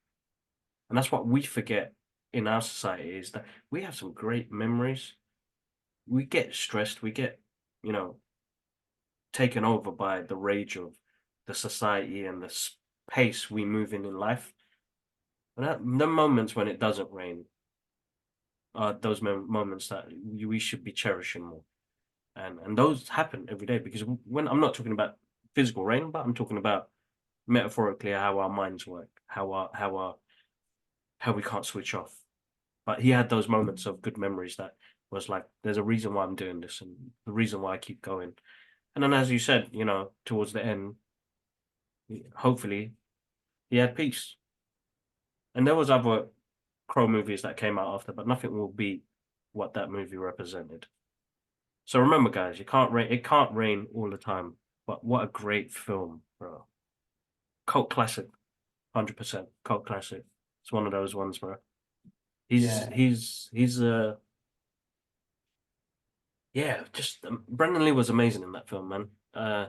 And that's what we forget in our society is that we have some great memories. We get stressed, we get, you know, taken over by the rage of the society and the pace we move in life. And the moments when it doesn't rain are those moments that we should be cherishing more. And those happen every day because when I'm not talking about physical rain, but I'm talking about metaphorically how our minds work, how we can't switch off. But he had those moments of good memories that was like, there's a reason why I'm doing this and the reason why I keep going. And then, as you said, towards the end, hopefully, he had peace. And there was other Crow movies that came out after, but nothing will beat what that movie represented. So remember, guys, it can't rain all the time. But what a great film, bro! Cult classic, 100% cult classic. It's one of those ones, bro. Yeah. He's yeah, just Brandon Lee was amazing in that film, man.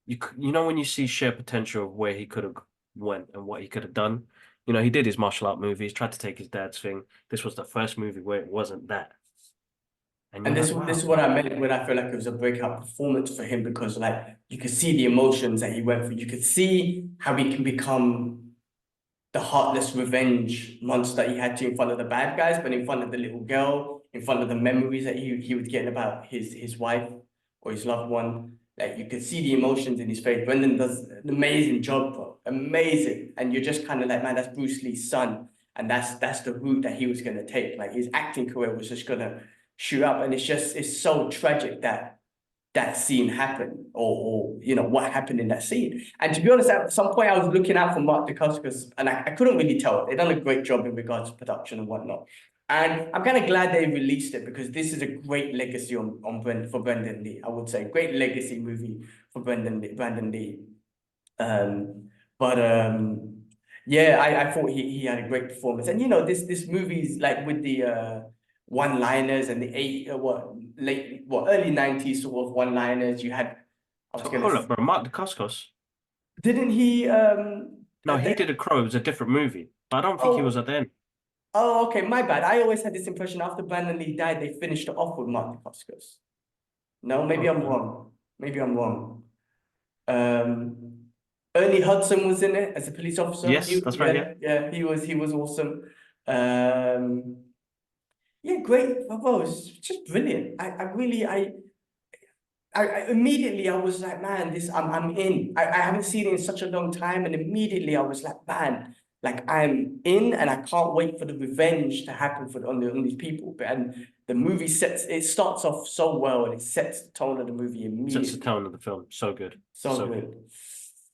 You know when you see sheer potential of where he could have went and what he could have done. He did his martial art movies, tried to take his dad's thing. This was the first movie where it wasn't that, and And you're this like, this is wow. what I meant when I feel like it was a breakout performance for him because like you could see the emotions that he went through. You could see how he can become the heartless revenge monster he had to in front of the bad guys, but in front of the little girl, in front of the memories that he was getting about his wife or his loved one. Like you could see the emotions in his face. Brendan does an amazing job, bro. Amazing. And you're just kind of like, man, that's Bruce Lee's son. And that's the route that he was gonna take. Like his acting career was just gonna shoot up. And it's so tragic that that scene happened or what happened in that scene. And to be honest, at some point I was looking out for Mark Dacascos and I couldn't really tell. They've done a great job in regards to production and whatnot. And I'm kind of glad they released it because this is a great legacy for Brendan Lee. I would say great legacy movie for Brandon Lee. But yeah, I thought he had a great performance. And this movie's like with the one-liners and the early 90s sort of one-liners. You had I was So gonna hold up, bro. Mark Dacascos. didn't he No, he did a Crow. It was a different movie, but I don't think he was oh at the end. okay, my bad. I always had this impression after Brandon Lee died, they finished it off with Mark Dacascos. No, maybe Oh, I'm wrong. Maybe I'm wrong. Um, Ernie Hudson was in it as a police officer. yes, that's right. Yeah. Yeah, he was awesome. Um, yeah, great. Well, it's just brilliant. I really immediately I was like, man, I'm in. I haven't seen it in such a long time, and immediately I was like, man, like I'm in, and I can't wait for the revenge to happen on these people. And the movie starts off so well, and it sets the tone of the movie Sets the immediately. tone of the film. So good. So good.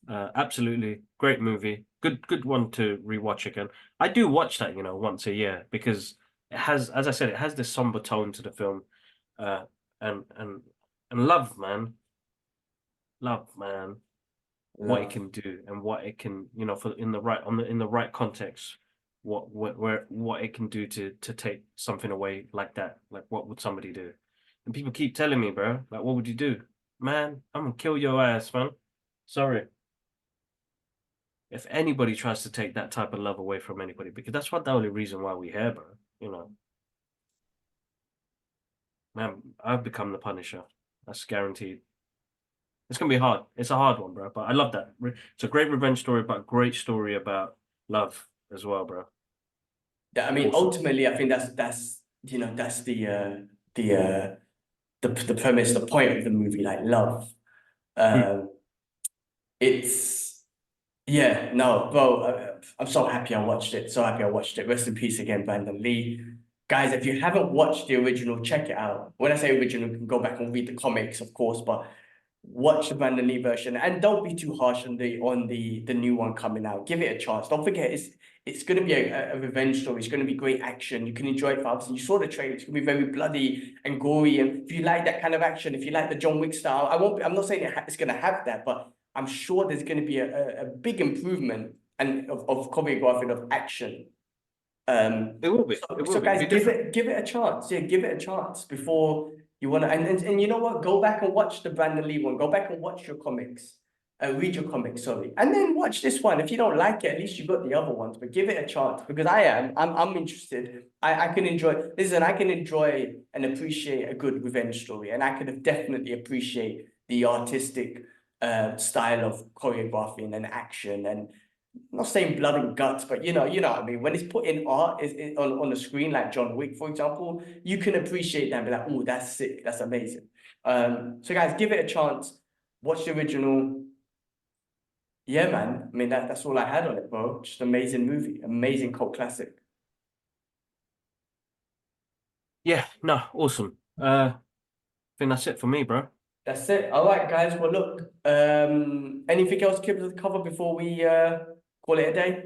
Absolutely great movie. Good one to rewatch again. I do watch that, once a year because it has, as I said, it has this somber tone to the film. Uh, and love, man, what it Love. can do and what it can, for in the right context, what it can do to take something away like that. Like, what would somebody do? And people keep telling me, bro, like, what would you do? Man, I'm gonna kill your ass, man. Sorry. If anybody tries to take that type of love away from anybody, because that's what the only reason why we're here, bro. Man, I've become the Punisher. That's guaranteed. It's gonna be hard. It's a hard one, bro. But I love that. It's a great revenge story, but great story about love as well, bro. I mean, Awesome. ultimately, I think that's that's the the premise, the point of the movie, like love. Mm. Um, it's yeah, no, bro. I'm so happy I watched it. So happy I watched it. Rest in peace again, Brandon Lee. Guys, if you haven't watched the original, check it out. When I say original, you can go back and read the comics, of course, but watch the Brandon Lee version and don't be too harsh on the new one coming out. Give it a chance. Don't forget, it's going to be a revenge story. It's going to be great action. You can enjoy it fast. And you saw the trailer. It's going to be very bloody and gory. And if you like that kind of action, if you like the John Wick style, I'm not saying it's going to have that, but I'm sure there's going to be a big improvement and of choreographing of action. It will be. So, It will so be. It'll guys, be different. give it a chance. Yeah, give it a chance before you wanna. And you know what? Go back and watch the Brandon Lee one. Go back and watch your comics. Read your comics, sorry, and then watch this one. If you don't like it, at least you got the other ones. But give it a chance because I'm interested. I can enjoy. Listen, I can enjoy and appreciate a good revenge story, and I could definitely appreciate the artistic style of choreographing and action and I'm not saying blood and guts, but you know what I mean. When it's put in art is on the screen, like John Wick, for example, you can appreciate that and be like, oh, that's sick, that's amazing. So guys, give it a chance. Watch the original. Yeah, man. I mean that's all I had on it, bro. Just amazing movie, amazing cult classic. Yeah. No. Awesome. I think that's it for me, bro. That's it. All right, guys. Well, look. Anything else keep us cover before we call it a day?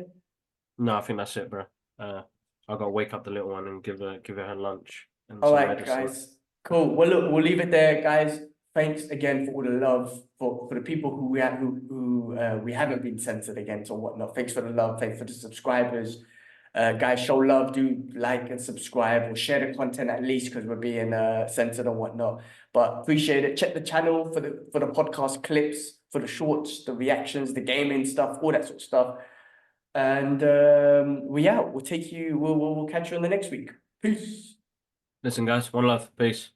No, I think that's it, bro. I gotta wake up the little one and give her lunch and All some right, medicine. guys. Cool. Well, look, we'll leave it there, guys. Thanks again for all the love for the people who we haven't been censored against or whatnot. Thanks for the love. Thanks for the subscribers. Guys, show love. Do like and subscribe or share the content at least because we're being censored and whatnot. But appreciate it. Check the channel for the podcast clips, for the shorts, the reactions, the gaming stuff, all that sort of stuff. And we'll catch you on the next week. Peace. Listen, guys. One love. Peace.